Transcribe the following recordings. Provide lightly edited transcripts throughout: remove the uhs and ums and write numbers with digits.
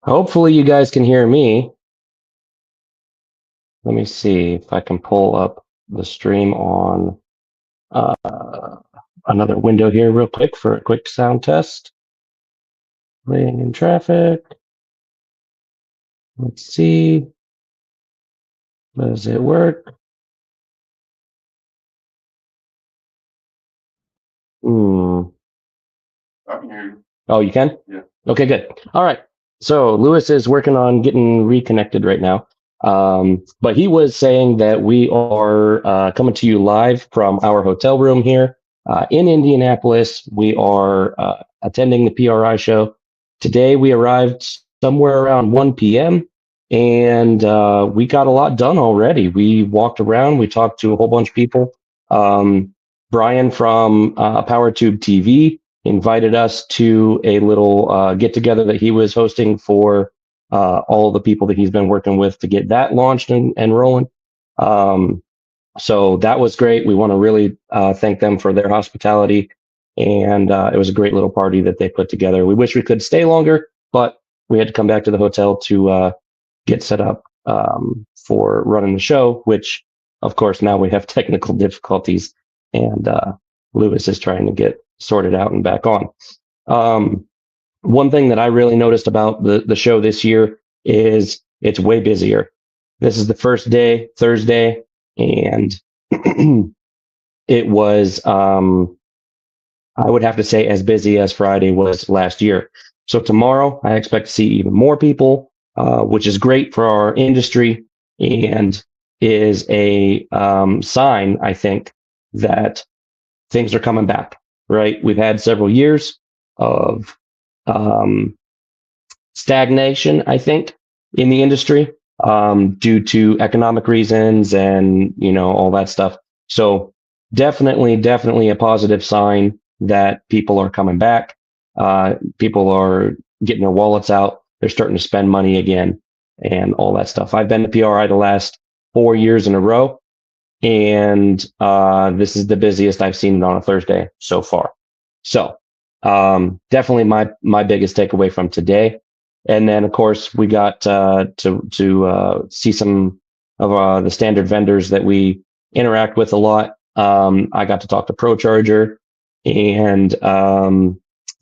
Hopefully you guys can hear me. Let me see if I can pull up the stream on uh, another window here real quick for a quick sound test. Waiting in traffic. Let's see. Does it work? Hmm. I can hear you. Oh, you can? Yeah. Okay, good. All right. So Lewis is working on getting reconnected right now. But he was saying that we are coming to you live from our hotel room here in Indianapolis. We are attending the PRI show. Today we arrived somewhere around 1 p.m. and we got a lot done already. We walked around, we talked to a whole bunch of people. Brian from PowerTube TV invited us to a little get together that he was hosting for all the people that he's been working with to get that launched and rolling. So that was great. We want to really thank them for their hospitality. And it was a great little party that they put together. We wish we could stay longer, but we had to come back to the hotel to get set up for running the show, which, of course, now we have technical difficulties. And Lewis is trying to get sorted out and back on. Um, One thing that I really noticed about the show this year is it's way busier. This is the first day, Thursday, and it was, I would have to say, as busy as Friday was last year. So tomorrow, I expect to see even more people, which is great for our industry and is a sign, I think, that things are coming back, right? We've had several years of um, stagnation, I think, in the industry due to economic reasons and all that stuff. So definitely a positive sign that people are coming back. People are getting their wallets out. They're starting to spend money again and all that stuff. I've been to PRI the last 4 years in a row, and this is the busiest I've seen it on a Thursday so far. So definitely my biggest takeaway from today. And then of course we got to see some of the standard vendors that we interact with a lot. I got to talk to ProCharger and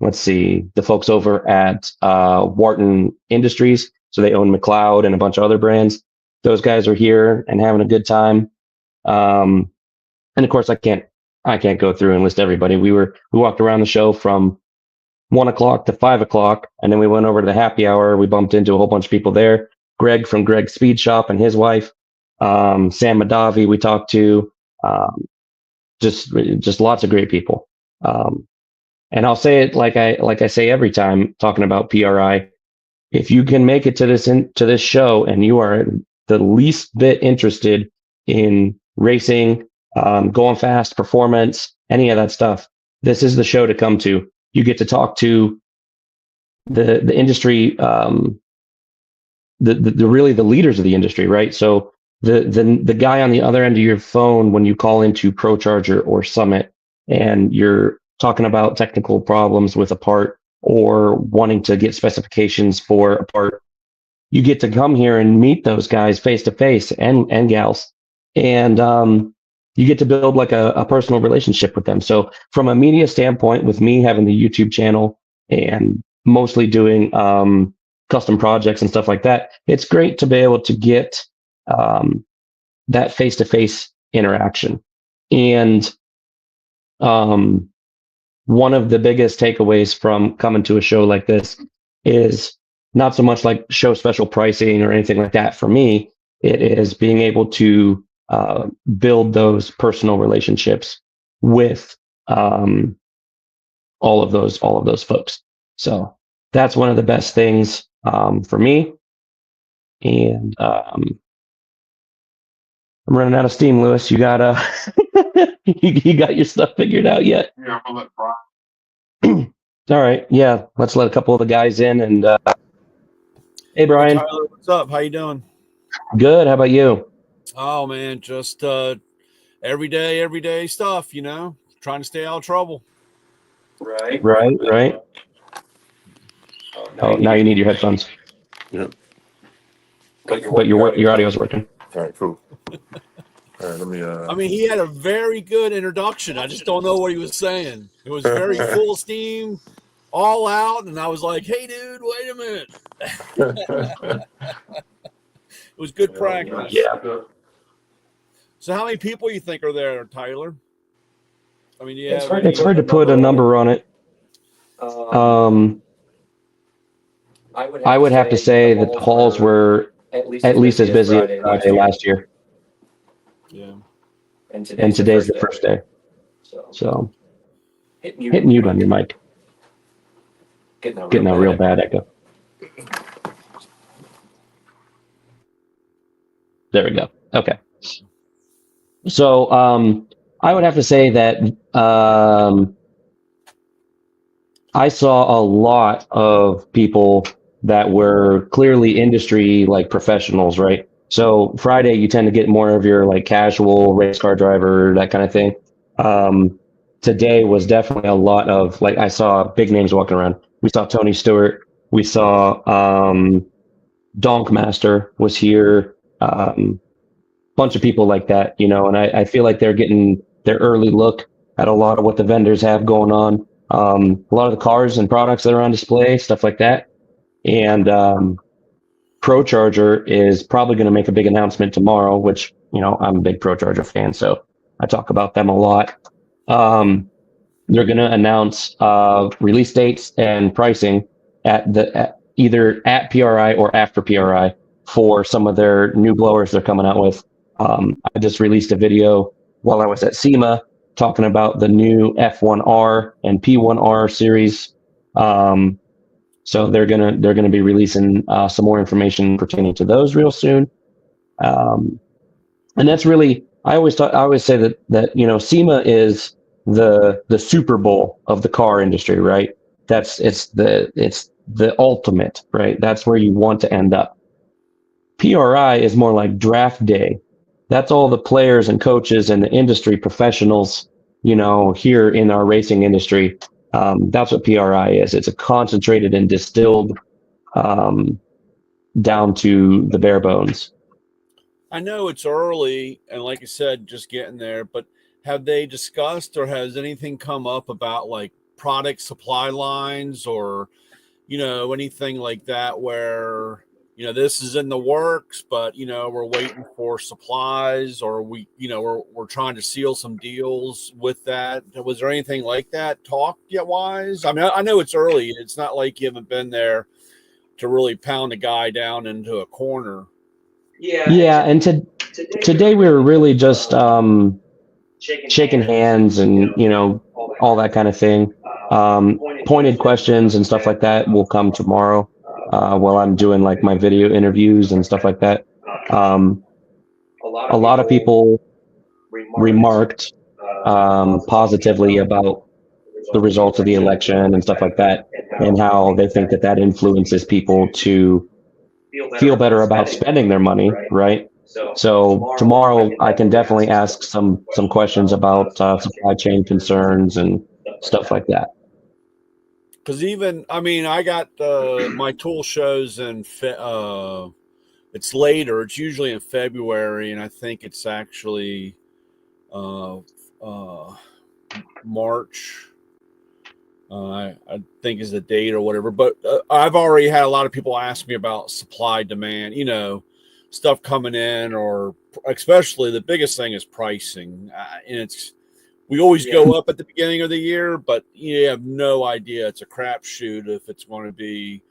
let's see, the folks over at Wharton Industries. So they own McLeod and a bunch of other brands. Those guys are here and having a good time. Um, and of course, I can't go through and list everybody. We walked around the show from 1 o'clock to 5 o'clock, and then we went over to the happy hour. We bumped into a whole bunch of people there. Greg from Greg's Speed Shop and his wife, Sam Madavi. We talked to just lots of great people. And I'll say it like I say every time talking about PRI. If you can make it to this show and you are the least bit interested in racing, going fast, performance, any of that stuff, this is the show to come to. You get to talk to the industry, the really the leaders of the industry, right? So the guy on the other end of your phone when you call into ProCharger or Summit and you're talking about technical problems with a part or wanting to get specifications for a part, you get to come here and meet those guys face to face and gals, and you get to build like a personal relationship with them. So from a media standpoint, with me having the YouTube channel and mostly doing custom projects and stuff like that, it's great to be able to get that face to face interaction. And one of the biggest takeaways from coming to a show like this is not so much like show special pricing or anything like that. For me, it is being able to build those personal relationships with all of those folks. So that's one of the best things for me. And I'm running out of steam, Lewis. You got you got your stuff figured out yet? Yeah, I'm gonna let Brian. All right. Yeah. Let's let a couple of the guys in. And hey, Hey Brian. Tyler, what's up? How you doing? Good. How about you? Oh man, just everyday stuff, trying to stay out of trouble. Right. Oh, now you need your headphones. Yep. But your audio is working. All right, cool. All right, let me. I mean, he had a very good introduction. I just don't know what he was saying. It was very full steam, all out, and I was like, "Hey, dude, wait a minute." It was good practice. Yeah. So, how many people you think are there, Tyler? I mean, It's hard to put a number on it. I would have to say that the halls were at least as busy as Friday last year, Yeah. and today's the first day. So hit mute on your mic. Getting a real bad echo. There we go. Okay. So I would have to say that I saw a lot of people that were clearly industry like professionals, right? So Friday you tend to get more of your like casual race car driver, that kind of thing. Today was definitely a lot of like I saw big names walking around. We saw Tony Stewart. We saw Donkmaster was here. Bunch of people like that, you know, and I feel like they're getting their early look at a lot of what the vendors have going on. A lot of the cars and products that are on display, stuff like that. And ProCharger is probably going to make a big announcement tomorrow, which, you know, I'm a big ProCharger fan, so I talk about them a lot. They're going to announce release dates and pricing either at PRI or after PRI for some of their new blowers they're coming out with. I just released a video while I was at SEMA talking about the new F1R and P1R series. So they're gonna be releasing some more information pertaining to those real soon. And that's really I always say that you know SEMA is the Super Bowl of the car industry, right? It's the ultimate, right? That's where you want to end up. PRI is more like draft day. That's all the players and coaches and the industry professionals, you know, here in our racing industry. That's what PRI is. It's a concentrated and distilled down to the bare bones. I know it's early, and like I said, just getting there, but have they discussed or has anything come up about like product supply lines or, you know, anything like that where, you know, this is in the works, but, you know, we're waiting for supplies or we, you know, we're trying to seal some deals with that. Was there anything like that talked yet wise? I mean, I know it's early. It's not like you haven't been there to really pound a guy down into a corner. Yeah, and today we were really just shaking hands and, you know, all that kind of thing. Pointed questions and stuff like that will come tomorrow while I'm doing like my video interviews and stuff like that. A lot of people remarked positively about the results of the election and stuff like that, and how they think that influences people to feel better about spending their money, right? So tomorrow I can definitely ask some questions about supply chain concerns and stuff like that. Because even, I mean, I got my tool shows in it's later. It's usually in February, and I think it's actually March. I think is the date or whatever. But I've already had a lot of people ask me about supply demand, you know, stuff coming in, or especially the biggest thing is pricing. And we always go up at the beginning of the year, but you have no idea. It's a crapshoot if it's going to be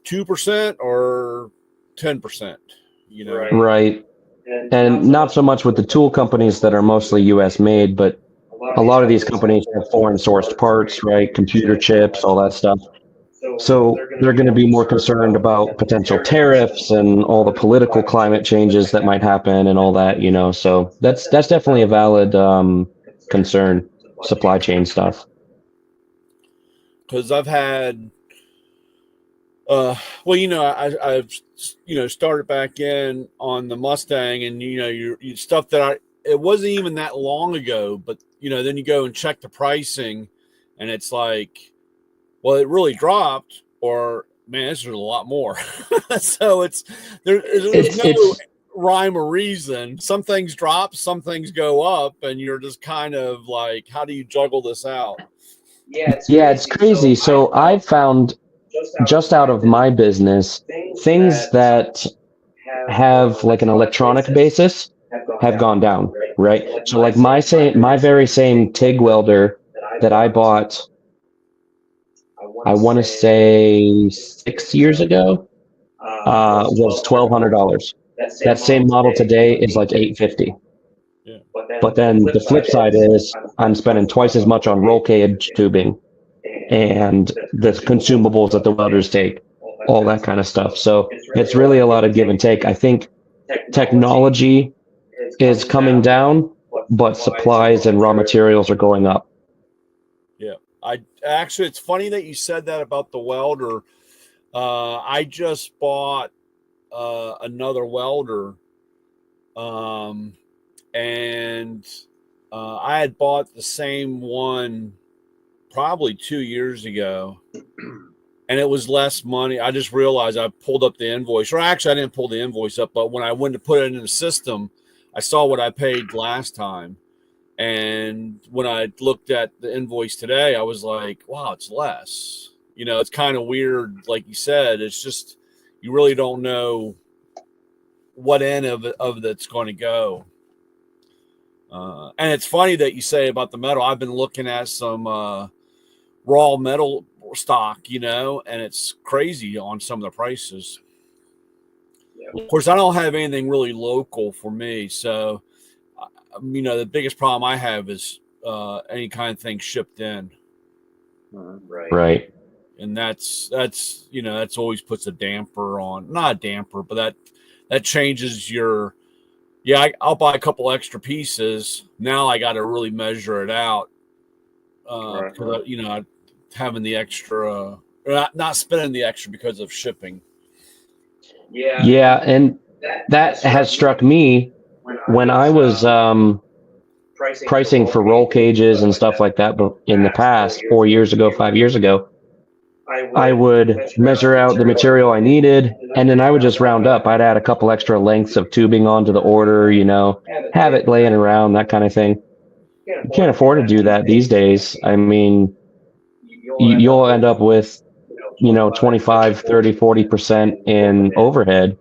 2% or 10%, you know. Right. And not so much with the tool companies that are mostly US made, but a lot of these companies have foreign sourced parts, right? Computer chips, all that stuff. So they're going to be more concerned about potential tariffs and all the political climate changes that might happen and all that, you know. So that's definitely a valid concern, supply chain stuff. Because I've had, well, you know, I've you know started back in on the Mustang, and you know, you stuff that it wasn't even that long ago, but you know, then you go and check the pricing, and it's like, well, it really dropped, or man, this is a lot more. So there's no rhyme or reason. Some things drop, some things go up, and you're just kind of like, how do you juggle this out? Yeah, it's crazy. So I've found just out of my business, things that have like an electronic basis have gone down, right? So like my very same TIG welder that I bought, I want to say 6 years ago, was $1,200. That same model today is like $850. Yeah. But then the flip side is I'm spending twice as much on roll cage tubing and the consumables that the welders take, all that kind of stuff. So it's really a lot of give and take. I think technology is coming down, but supplies and raw materials are going up. Yeah. It's funny that you said that about the welder. I just bought another welder. And I had bought the same one probably 2 years ago, and it was less money. I just realized I pulled up the invoice, or actually I didn't pull the invoice up, but when I went to put it in the system, I saw what I paid last time. And when I looked at the invoice today, I was like, wow, it's less. You know, it's kind of weird. Like you said, it's just, you really don't know what end of that's going to go. And it's funny that you say about the metal. I've been looking at some raw metal stock, you know, and it's crazy on some of the prices. Yeah. Of course, I don't have anything really local for me. So, you know, the biggest problem I have is any kind of thing shipped in. Right. And that's, you know, that's always puts a damper on, not a damper, but that changes your, yeah, I'll buy a couple extra pieces. Now I got to really measure it out. Because, you know, having the extra, not spending the extra because of shipping. Yeah, and that has struck me when I was pricing for roll cages and stuff like that, but in the past, 4 years ago, 5 years ago, I would measure out the material I needed, and then I would just round up. I'd add a couple extra lengths of tubing onto the order, you know, have it laying around, that kind of thing. You can't afford to do that these days. I mean, you'll end up with, you know, 25, 30, 40% in overhead.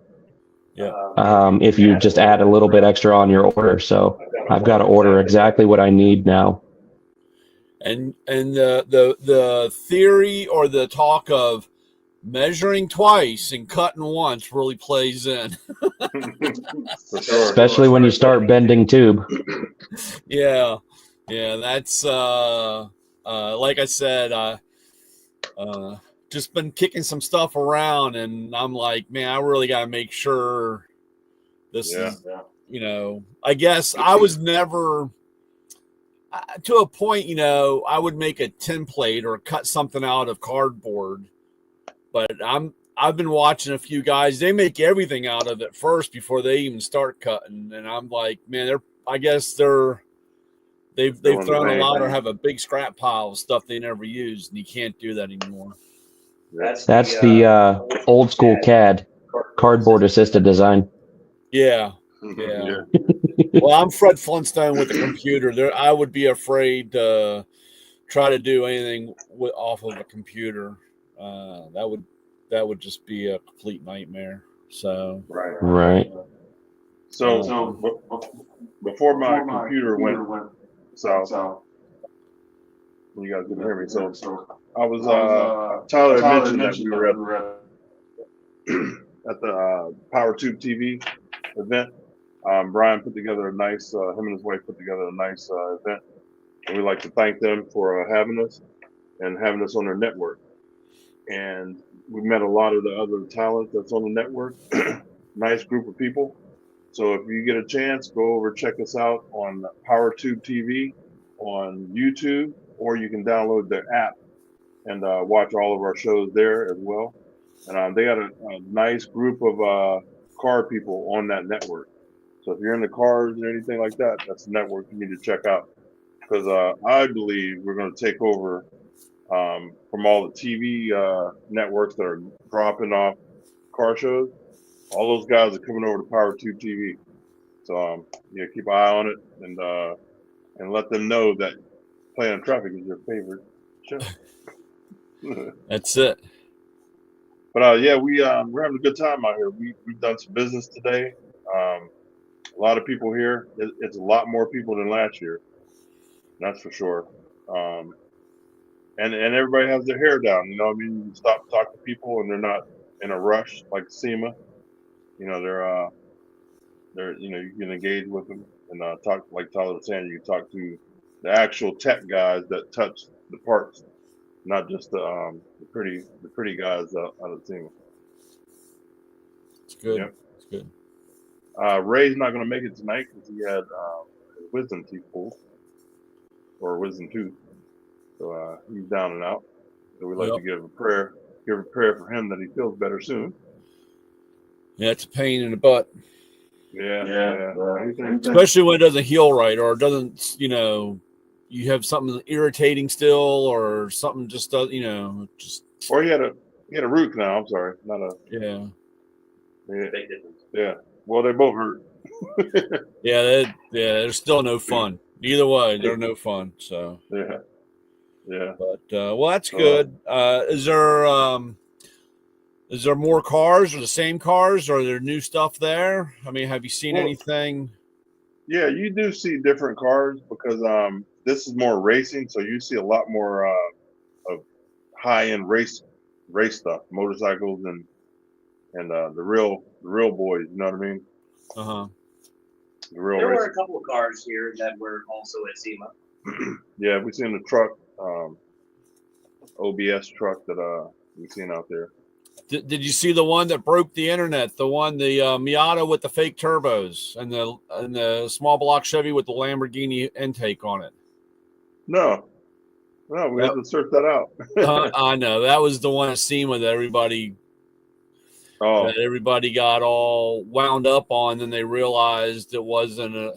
Yeah. If you just add a little bit extra on your order. So I've got to order exactly what I need now. And the theory or the talk of measuring twice and cutting once really plays in. Especially when you start bending tube. Yeah. That's like I said, just been kicking some stuff around, and I'm like, man, I really got to make sure this is, you know, I guess I was never to a point, you know, I would make a template or cut something out of cardboard, but I've been watching a few guys, they make everything out of it first before they even start cutting. And I'm like, man, they've thrown a lot or have a big scrap pile of stuff they never used, and you can't do that anymore. That's the old school CAD, cardboard assisted design. Yeah. Well, I'm Fred Flintstone with the computer. I would be afraid to try to do anything off of a computer. That would just be a complete nightmare. So right. So before my computer went south, you guys didn't hear me. So I was Tyler mentioned that we were at the Power Tube TV event. Brian put together a nice, him and his wife put together a nice event, and we'd like to thank them for having us and having us on their network. And we met a lot of the other talent that's on the network. Nice group of people. So if you get a chance, go over, check us out on Power Tube TV on YouTube, or you can download their app and watch all of our shows there as well. And they got a nice group of car people on that network. So if you're into cars or anything like that, that's the network you need to check out. Because I believe we're going to take over from all the TV networks that are dropping off car shows. All those guys are coming over to PowerTube TV. So yeah, keep an eye on it and let them know that Playing on Traffic is your favorite show. That's it. But yeah, we're having a good time out here. We've done some business today. A lot of people here. It's a lot more people than last year. That's for sure. And everybody has their hair down. You know what I mean? You stop and talk to people, and they're not in a rush like SEMA. You know, they're you can engage with them and talk like Tyler was saying. You can talk to the actual tech guys that touch the parts, not just the pretty guys out of SEMA. It's good. Yep. It's good. Ray's not going to make it tonight because he had his wisdom teeth pulled or wisdom tooth, so he's down and out. So we like to give a prayer for him that he feels better soon. Yeah, it's a pain in the butt. Yeah. Especially when it doesn't heal right, or it doesn't, you have something irritating still, or something just does, just. Or he had a root canal. I'm sorry, not a. Yeah. Yeah. Well, they both hurt. Yeah, they're still no fun. Either way, they're no fun. So. Yeah. But well, that's good. Is there more cars, or the same cars, or are there new stuff there? I mean, have you seen anything? Yeah, you do see different cars because this is more racing, so you see a lot more of high-end race stuff, motorcycles and the real boys. You know what I mean? The real. There were a couple of cars here that were also at SEMA. Yeah, we seen the truck, OBS truck that we seen out there. Did you see the one that broke the internet? The Miata with the fake turbos and the small block Chevy with the Lamborghini intake on it? No, we have to search that out. I know that was the one at SEMA that everybody got all wound up on. Then they realized it wasn't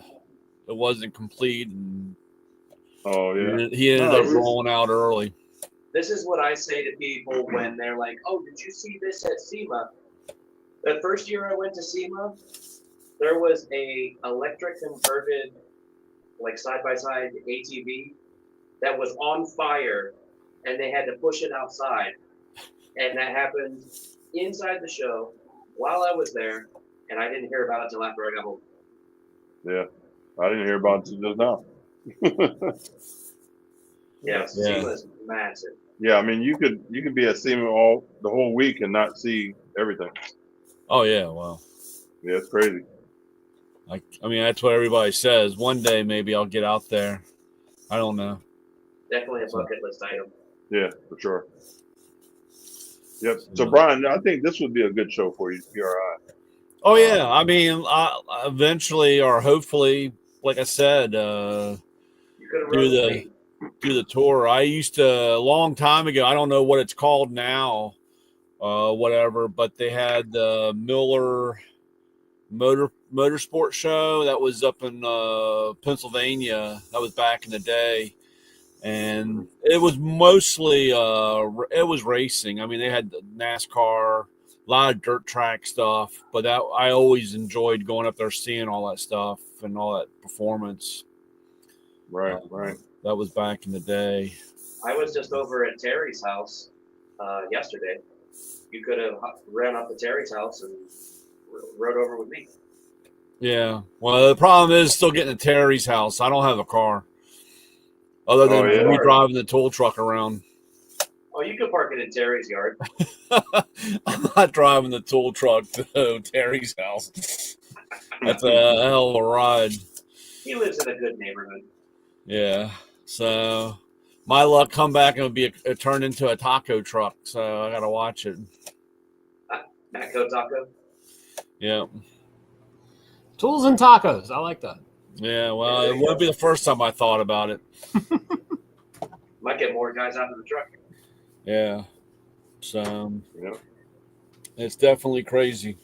complete, and he ended up rolling out early. This is what I say to people when they're like, "Oh, did you see this at SEMA?" The first year I went to SEMA, there was a electric converted, like side-by-side ATV that was on fire, and they had to push it outside. And that happened inside the show while I was there, and I didn't hear about it until after I got home. Yeah, I didn't hear about it just now. Yeah, SEMA is massive. Yeah, I mean, you could be at SEMA the whole week and not see everything. Oh yeah, wow. Yeah, it's crazy. I mean, that's what everybody says. One day maybe I'll get out there. I don't know. Definitely a bucket list item. Yeah, for sure. Yep. So Brian, I think this would be a good show for you, PRI. Oh yeah, I mean, eventually or hopefully, like I said, do the tour. I used to a long time ago. I don't know what it's called now, whatever. But they had the Miller Motorsport Show that was up in Pennsylvania. That was back in the day, and it was mostly it was racing. I mean, they had the NASCAR, a lot of dirt track stuff. But I always enjoyed going up there, seeing all that stuff and all that performance. Right. That was back in the day. I was just over at Terry's house yesterday. You could have ran up to Terry's house and rode over with me. Yeah. Well, the problem is still getting to Terry's house. I don't have a car. Other than me driving the tool truck around. Oh, you could park it in Terry's yard. I'm not driving the tool truck to Terry's house. That's a hell of a ride. He lives in a good neighborhood. Yeah. So my luck come back and it'll be turned into a taco truck. So I got to watch it. Matco Taco? Yeah. Tools and tacos. I like that. Yeah, well, it wouldn't be the first time I thought about it. Might get more guys out of the truck. Yeah. So, it's definitely crazy.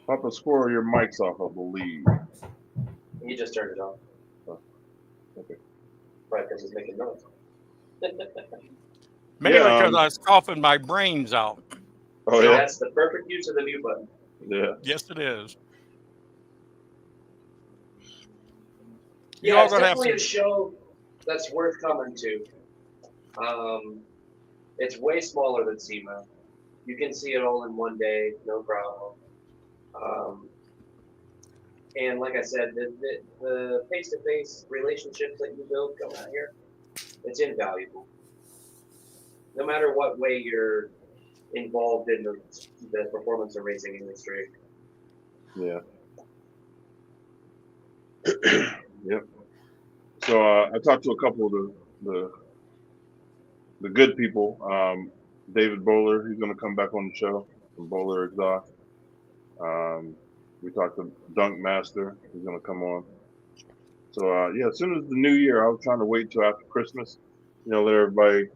Papa Squirrel, your mic's off, I believe. He just turned it off. Oh, okay. Right, because it's making noise. Mainly Yeah, because I was coughing my brains out. Oh And yeah, that's the perfect use of the mute button. yeah. Yes, it is. You Yeah, all it's gonna have definitely a some. show that's worth coming to. It's way smaller than SEMA. You can see it all in one day, no problem. And like I said, the face-to-face relationships that you build coming out here, it's invaluable. No matter what way you're involved in the performance of racing industry. Yeah. Yep. So I talked to a couple of the good people. David Bowler, he's going to come back on the show from Bowler Exhaust. We talked to Dunk Master, he's going to come on. So yeah, as soon as the new year, I was trying to wait till after Christmas, let everybody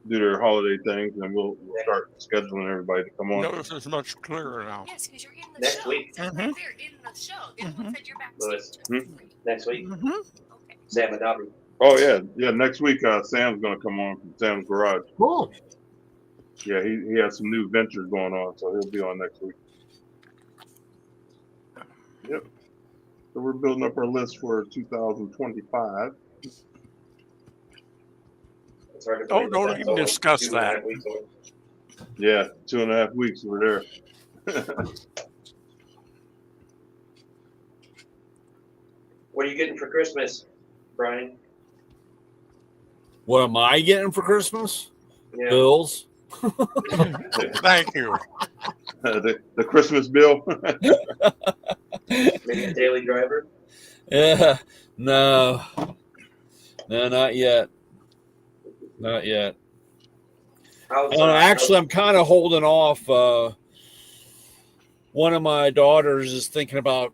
do their holiday things, and then we'll start scheduling everybody to come on. Notice it's much clearer now. Yes, because you're in the Next show. week. It says right there in the show. The other one said you're backstage. Lewis. Next week, Okay. Sam Adabi. Oh yeah. Next week, Sam's going to come on from Sam's Garage. Cool. Yeah, he has some new ventures going on, so he'll be on next week. Yep. So we're building up our list for 2025. It's hard to Oh, believe don't that's even only discuss 2.5 that. weeks away. Yeah, 2.5 weeks we're there. What are you getting for Christmas, Brian? What am I getting for Christmas? Yeah. Bills. Thank you. the Christmas bill. Maybe a daily driver? Yeah. No, not yet. Not yet. Actually, I'm kind of holding off. One of my daughters is thinking about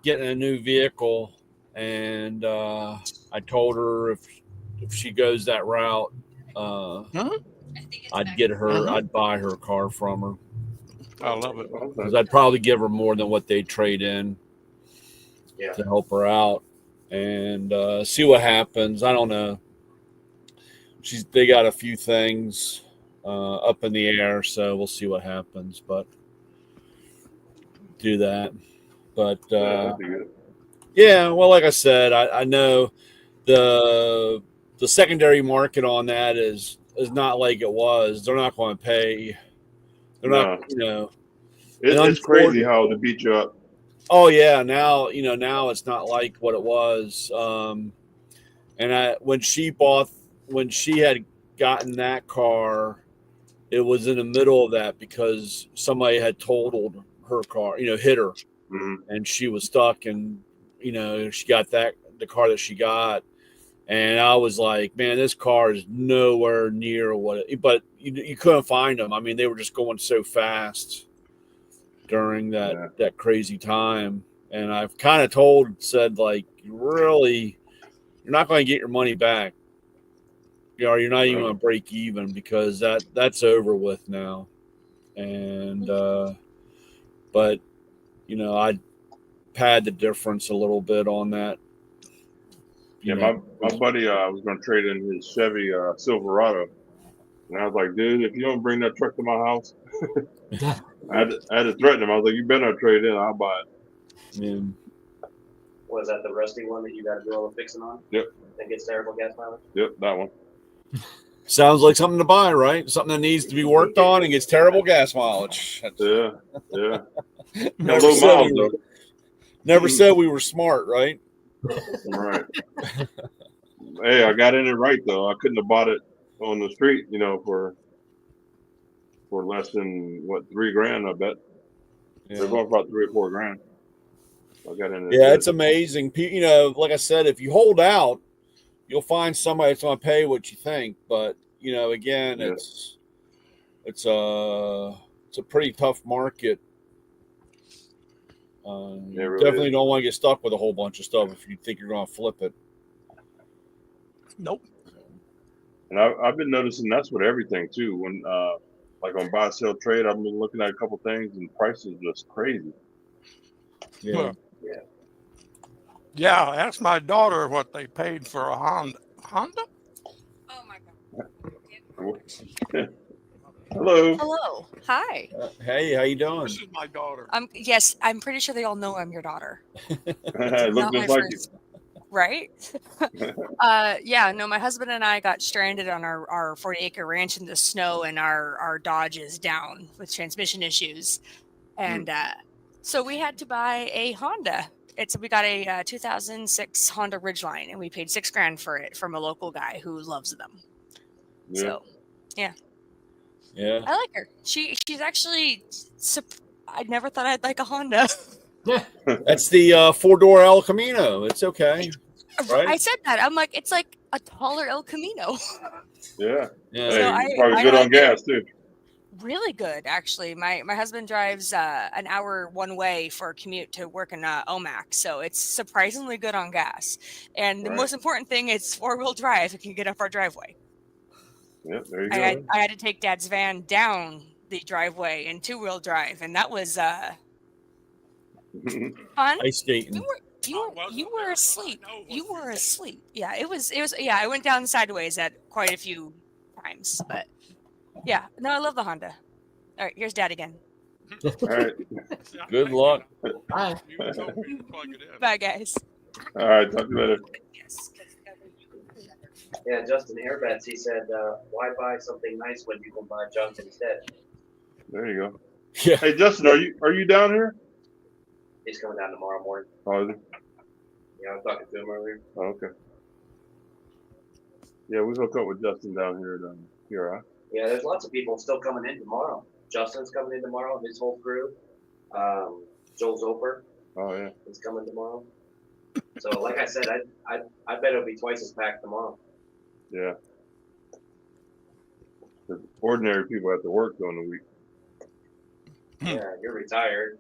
getting a new vehicle, and I told her if she goes that route, I'd get her. I'd buy her a car from her. I love it. Because I'd probably give her more than what they trade in to help her out, and see what happens. I don't know. They got a few things up in the air, so we'll see what happens. But do that. But yeah, well, like I said, I know the secondary market on that is not like it was. They're not going to pay. They're not, It's crazy how they beat you up. Oh yeah, now it's not like what it was. And when she had gotten that car, it was in the middle of that because somebody had totaled her car, hit her, and she was stuck, and she got the car that she got, and I was like, man, this car is nowhere near but you couldn't find them. I mean, they were just going so fast during that crazy time, and I've kind of said like, you're not going to get your money back. You're not even going to break even because that's over with now. And but I pad the difference a little bit on that. Yeah, my buddy was going to trade in his Chevy Silverado, and I was like, dude, if you don't bring that truck to my house, I had to threaten him. I was like, you better not trade in. I'll buy it. Yeah. Was that the rusty one that you got to do all the fixing on? Yep. That gets terrible gas mileage? Yep, that one. Sounds like something to buy, right? Something that needs to be worked on and gets terrible gas mileage. Yeah. Never said we were smart, right? Right. Hey, I got in it right though. I couldn't have bought it on the street, for less than $3,000. I bet they're going for about $3 or $4,000. I got in it. Yeah, it's amazing. Like I said, if you hold out, you'll find somebody that's going to pay what you think. But again, it's a pretty tough market. You definitely don't want to get stuck with a whole bunch of stuff if you think you're going to flip it. Nope. And I've been noticing that's with everything too. When like on buy, sell, trade, I've been looking at a couple things and prices just crazy. Yeah. Yeah, ask my daughter what they paid for a Honda. Oh my God. Hello. Hello. Hi. Hey, how you doing? This is my daughter. Yes, I'm pretty sure they all know I'm your daughter. Look Not my just like first, right? Yeah, no, my husband and I got stranded on our 40-acre ranch in the snow, and our Dodge is down with transmission issues. And so we had to buy a Honda. We got a 2006 Honda Ridgeline, and we paid $6,000 for it from a local guy who loves them. Yeah. So, yeah. Yeah. I like her. She's actually. I never thought I'd like a Honda. That's the 4-door El Camino. It's okay. Right? I said that. I'm like, it's like a taller El Camino. Yeah. Yeah. So Hey, probably good on gas too. Really good, actually. My husband drives an hour one way for a commute to work in Omac, so it's surprisingly good on gas. And the Right. most important thing is 4-wheel drive. It can get up our driveway. Yep, there you I go. had to take Dad's van down the driveway in 2-wheel drive, and that was fun. Ice skating. You were asleep. You were asleep. Yeah, it was. Yeah, I went down sideways at quite a few times, but yeah, no, I love the Honda. All right, here's Dad again. All right. Good luck. Bye. You told me to plug it in. Bye, guys. All right. Talk to you later. Yeah, Justin Airbats, he said, why buy something nice when you can buy junk instead? There you go. Yeah. Hey, Justin, are you down here? He's coming down tomorrow morning. Oh, is he? Yeah, I was talking to him earlier. Oh, okay. Yeah, we hook up with Justin down here at PRI. Yeah, there's lots of people still coming in tomorrow. Justin's coming in tomorrow, his whole crew. Joel Zoper Oh yeah. is coming tomorrow. So, like I said, I bet it'll be twice as packed tomorrow. Yeah. 'Cause ordinary people have to work during the week. Yeah, you're retired.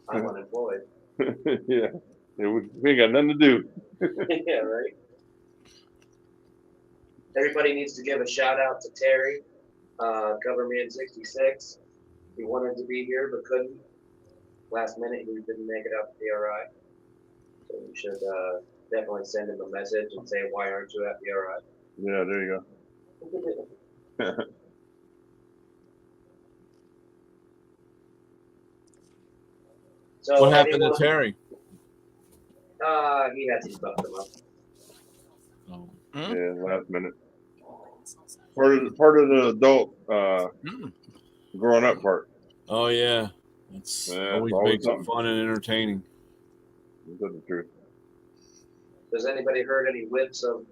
I'm unemployed. Yeah. We ain't got nothing to do. Yeah, right. Everybody needs to give a shout out to Terry, Coverman 66. He wanted to be here but couldn't. Last minute, he didn't make it out to PRI. So you should definitely send him a message and say, why aren't you at PRI? Yeah, there you go. So What happened to anyone- Terry? He had some stuff come up. Oh. Yeah, last minute. Part of the adult growing up part. Oh yeah. It's Yeah, always always makes it something. fun and entertaining. That's the truth. Has anybody heard any whips of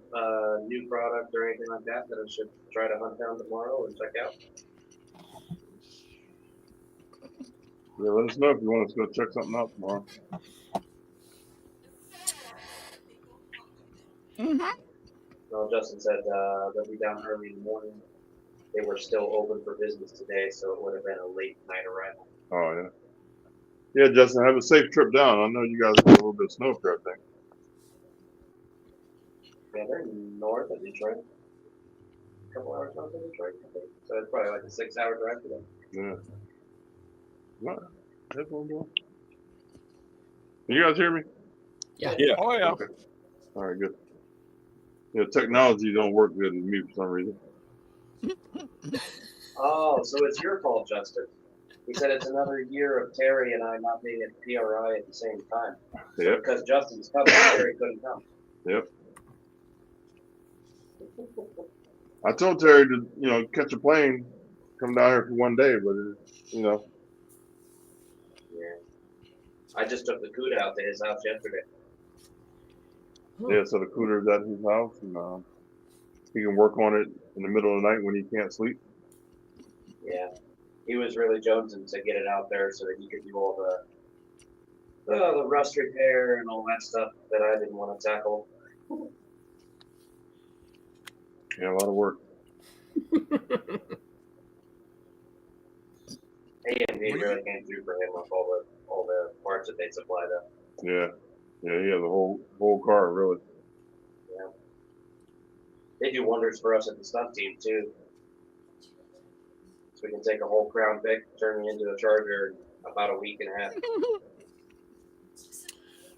new product or anything like that I should try to hunt down tomorrow and check out? Yeah, let us know if you want us to go check something out tomorrow. Well, Justin said they'll be down early in the morning. They were still open for business today, so it would have been a late night arrival. Oh yeah. Yeah, Justin, have a safe trip down. I know you guys got a little bit of snow for that thing. Yeah, they're north of Detroit. A couple hours north of Detroit, I think. So it's probably like a 6-hour drive for them. Yeah. What? That's what I'm doing. Can you guys hear me? Yeah. Oh yeah. Okay. All right, good. Yeah, technology don't work good with me for some reason. Oh, so it's your fault, Justin. He said it's another year of Terry and I not being at PRI at the same time. So Yep. because Justin's coming, Terry couldn't come. Yep. I told Terry to, catch a plane, come down here for one day, but Yeah. I just took the CUDA out to his house yesterday. yeah. So the cooler's at his house, and he can work on it in the middle of the night when he can't sleep. Yeah. He was really jonesing to get it out there so that he could do all the rust repair and all that stuff that I didn't want to tackle. Yeah, a lot of work. AMD really came through for him with all the parts that they supply though. Yeah. Yeah, he has a whole car, really. Yeah. They do wonders for us at the stunt team too. So we can take a whole Crown Vic, turn it into a Charger in about a week and a half.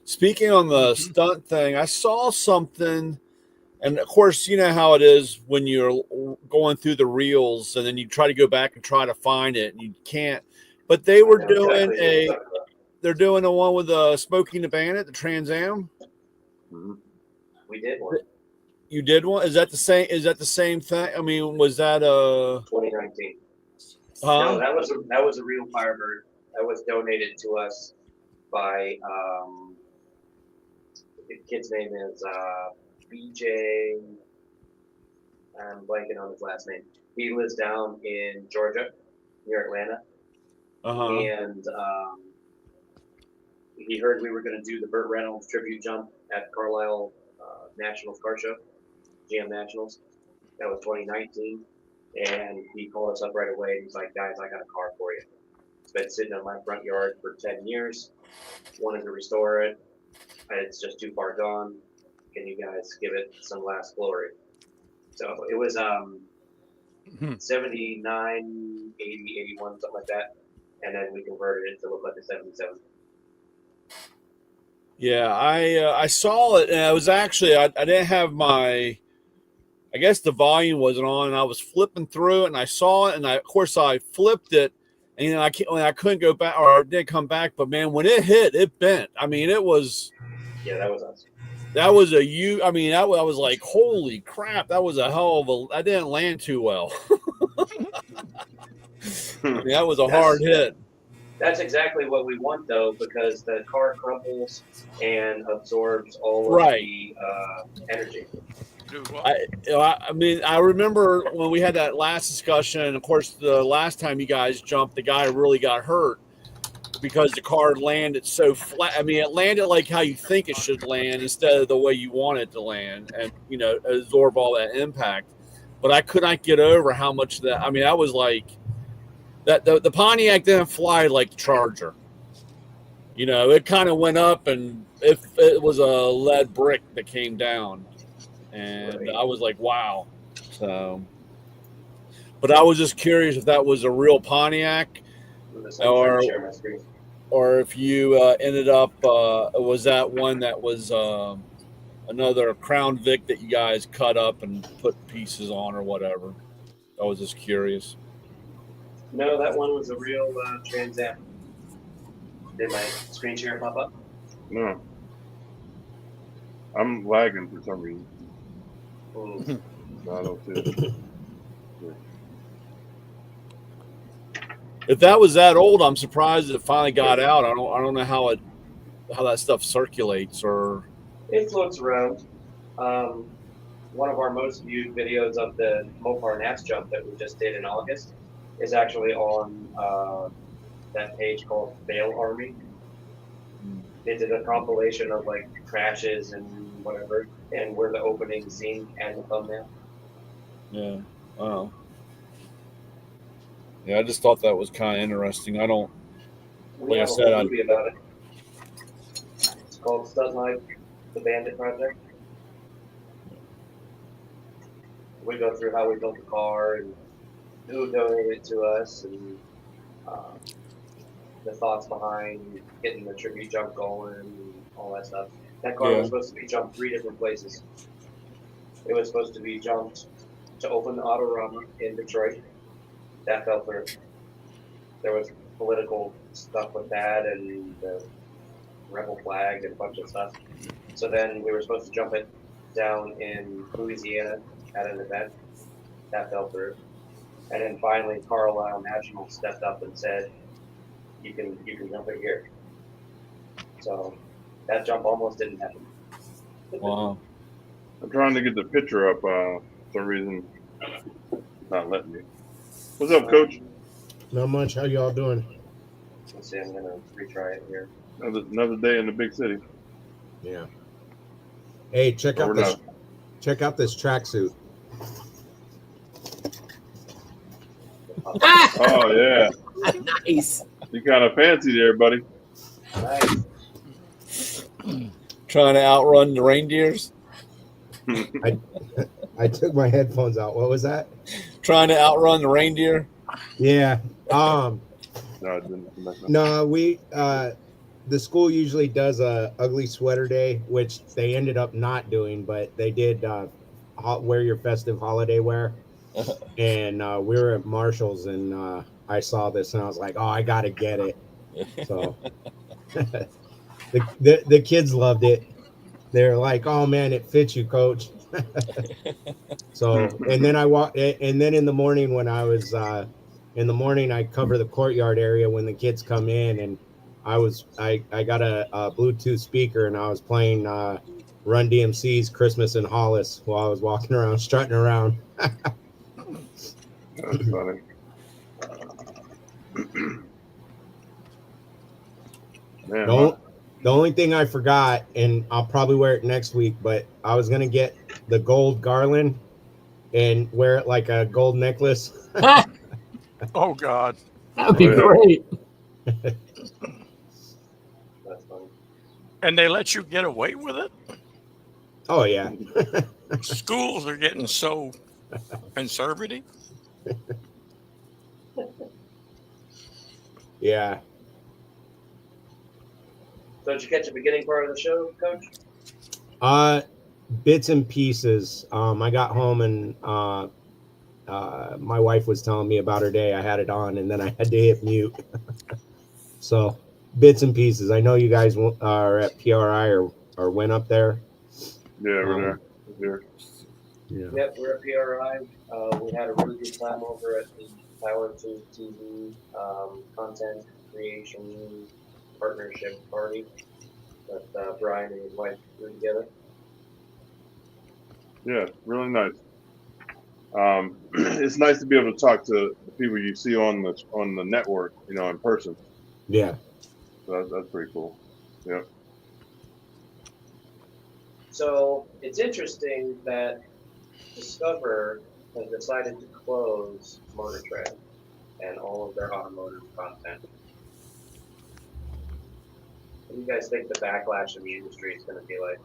Speaking on the stunt thing, I saw something And of course, you know how it is when you're going through the reels and then you try to go back and try to find it and you can't. But they were doing they're doing the one with Smoking the Bandit, the Trans Am. We did one. You did one? Is that the same? Is that the same thing? I mean, was that 2019? Huh? No, that was a real Firebird. That was donated to us by the kid's name is BJ. I'm blanking on his last name. He lives down in Georgia, near Atlanta, and he heard we were going to do the Burt Reynolds tribute jump at Carlisle Nationals Car Show, GM Nationals. That was 2019, and he called us up right away. And he's like, "Guys, I got a car for you. It's been sitting on my front yard for 10 years. Wanted to restore it. It's just too far gone. Can you guys give it some last glory?" So it was 79, 80, 81, something like that, and then we converted it to look like a 77. Yeah, I saw it, and I was actually I didn't have my, I guess the volume wasn't on, and I was flipping through it, and I saw it, and of course I flipped it, and I couldn't go back, or I didn't come back, but man, when it hit, it bent. I mean, it was. Yeah, that was us. That was I mean, I was like, holy crap, that was a hell of a. I didn't land too well. I mean, that was a hard hit. That's exactly what we want, though, because the car crumples and absorbs all of the energy. I mean, I remember when we had that last discussion, and of course, the last time you guys jumped, the guy really got hurt because the car landed so flat. I mean, it landed like how you think it should land instead of the way you want it to land, and absorb all that impact. But I could not get over how much that. I mean, I was like. That the Pontiac didn't fly like the Charger. It kind of went up, and it was a lead brick that came down, and I was like, wow. So, but I was just curious if that was a real Pontiac, or if you ended up was that one that was another Crown Vic that you guys cut up and put pieces on or whatever. I was just curious. No, that one was a real Trans Am. Did my screen share pop up? No. I'm lagging for some reason. No, I don't see it. If that was that old, I'm surprised it finally got out. I don't know how that stuff circulates or. It floats around. One of our most viewed videos of the Mopar Nats jump that we just did in August is actually on that page called Fail Army. They did a compilation of like crashes and whatever, and we're the opening scene and the thumbnail. Yeah. Wow. Yeah, I just thought that was kind of interesting. I don't. We have a movie about it. It's called Stunt Life: The Bandit Project. We go through how we built the car and who donated it to us, and the thoughts behind getting the tribute jump going and all that stuff. That car was supposed to be jumped 3 different places. It was supposed to be jumped to open the Autorama in Detroit. That fell through. There was political stuff with that and the rebel flag and a bunch of stuff. So then we were supposed to jump it down in Louisiana at an event. That fell through. And then finally, Carlisle National stepped up and said, "You can jump it here." So that jump almost didn't happen. Wow. I'm trying to get the picture up. For some reason, it's not letting me. What's up, Coach? Not much. How y'all doing? Let's see. I'm gonna retry it here. Another day in the big city. Yeah. Hey, check out this tracksuit. Oh yeah. Nice. You kind of fancy there, buddy. Nice. Trying to outrun the reindeers. I took my headphones out. What was that? Trying to outrun the reindeer. Yeah. No, I didn't. No, we the school usually does a ugly sweater day, which they ended up not doing, but they did wear your festive holiday wear. And we were at Marshall's, and I saw this, and I was like, "Oh, I gotta get it." So the kids loved it. They're like, "Oh man, it fits you, Coach." So, and then and then in the morning when I was in the morning, I cover the courtyard area when the kids come in, and I got a Bluetooth speaker, and I was playing Run DMC's Christmas in Hollis while I was walking around, strutting around. That's funny. Man, The only thing I forgot, and I'll probably wear it next week, but I was gonna get the gold garland and wear it like a gold necklace. Oh God. That'd be Yeah. great. That's funny. And they let you get away with it? Oh yeah. Schools are getting so conservative. Yeah. So did you catch the beginning part of the show, Coach? Bits and pieces. I got home and my wife was telling me about her day. I had it on, and then I had to hit mute. So bits and pieces. I know you guys are at PRI or went up there. Yeah, we're there. We're Yeah. Yep, we're at PRI. We had a really good time over at the Power to TV content creation partnership party that Brian and his wife threw together. Yeah, really nice. It's nice to be able to talk to the people you see on the network, in person. Yeah. So that's pretty cool. Yeah. So it's interesting that Discover has decided to close Motor Trend and all of their automotive content. What do you guys think the backlash in the industry is going to be like?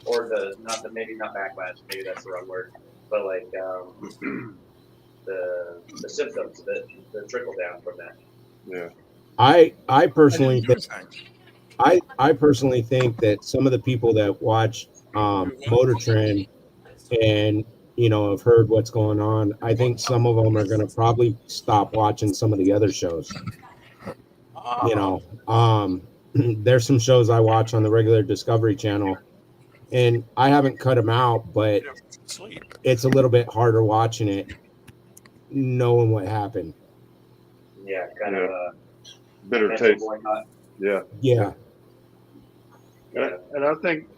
Or maybe not backlash, maybe that's the wrong word, but like the symptoms, the trickle down from that. Yeah. I personally think that some of the people that watch Motor Trend and have heard what's going on, I think some of them are going to probably stop watching some of the other shows. There's some shows I watch on the regular Discovery Channel, and I haven't cut them out, but it's a little bit harder watching it, knowing what happened. Yeah, kind of a bitter mental taste. boycott. Yeah. Yeah. And I think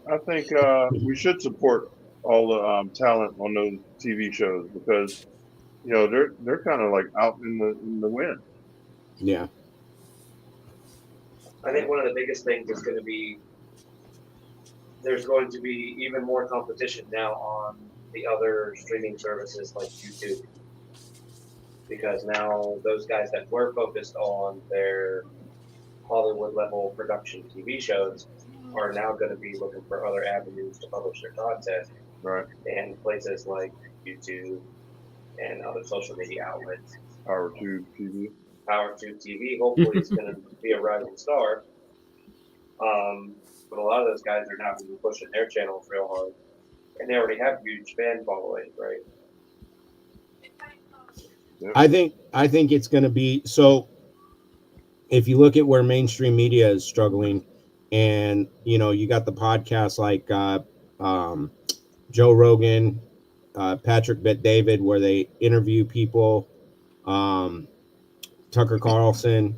we should support all the talent on those TV shows because they're kind of like out in the wind. Yeah. I think one of the biggest things is going to be there's going to be even more competition now on the other streaming services like YouTube, because now those guys that were focused on their Hollywood level production TV shows are now going to be looking for other avenues to publish their content. Right. And places like YouTube and other social media outlets. PowerTube TV. PowerTube TV hopefully is going to be a rising star. But a lot of those guys are now going to be pushing their channels real hard. And they already have huge fan following, right? Yep. I think it's going to be so. If you look at where mainstream media is struggling, and you got the podcasts like Joe Rogan, Patrick Bet-David, where they interview people, Tucker Carlson,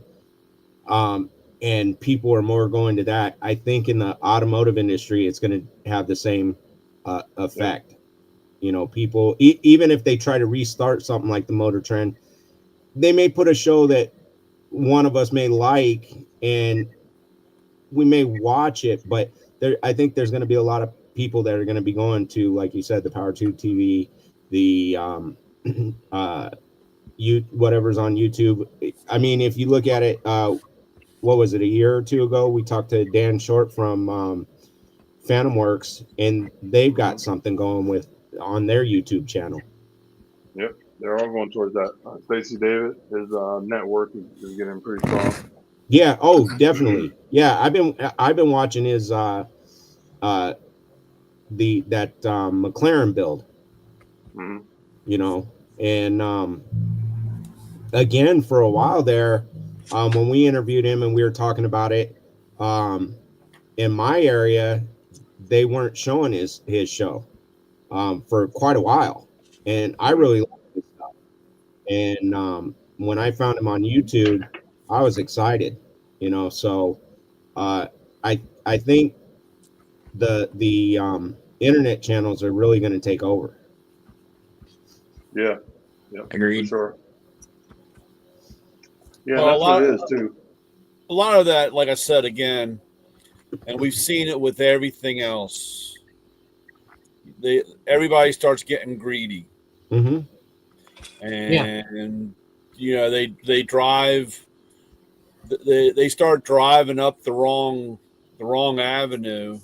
and people are more going to that. I think in the automotive industry, it's going to have the same effect. People, even if they try to restart something like the Motor Trend, they may put a show that one of us may like, and we may watch it, but I think there's going to be a lot of people that are going to be going to, like you said, the PowerTube TV, the whatever's on YouTube. I mean, if you look at it, what was it, a year or two ago? We talked to Dan Short from Phantom Works, and they've got something going on their YouTube channel. Yep, they're all going towards that. Stacey David, his network is getting pretty strong. Yeah. Oh, definitely. Yeah, I've been watching his that McLaren build. Mhm. You know, and again, for a while there, when we interviewed him and we were talking about it, in my area, they weren't showing his show for quite a while, and I really liked his stuff. And when I found him on YouTube, I was excited. You know, so I think the internet channels are really going to take over. Yeah. Yeah. Agreed. For sure. Yeah, Well, that's what it is too. a lot of that, like I said again, and we've seen it with everything else. Everybody starts getting greedy, Mm-hmm. and you know they drive, they start driving up the wrong avenue,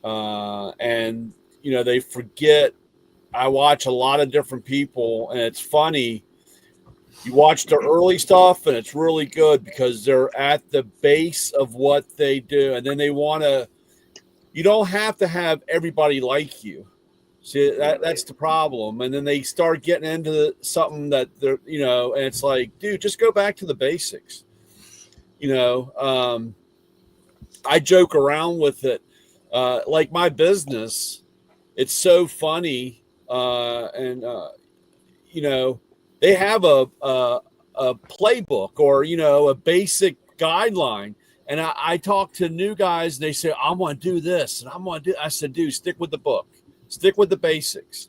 and you know they forget. I watch a lot of different people, and it's funny. You watch the early stuff, and it's really good because they're at the base of what they do, and then they want to. You don't have to have everybody like you. See, that's the problem. And then they start getting into something that they're, you know, and it's like, dude, just go back to the basics. You know, I joke around with it. Like my business, it's so funny, and you know, they have a playbook or you know a basic guideline. And I talk to new guys, and they say, "I'm going to do this, and I'm going to do." I said, "Dude, stick with the book, stick with the basics."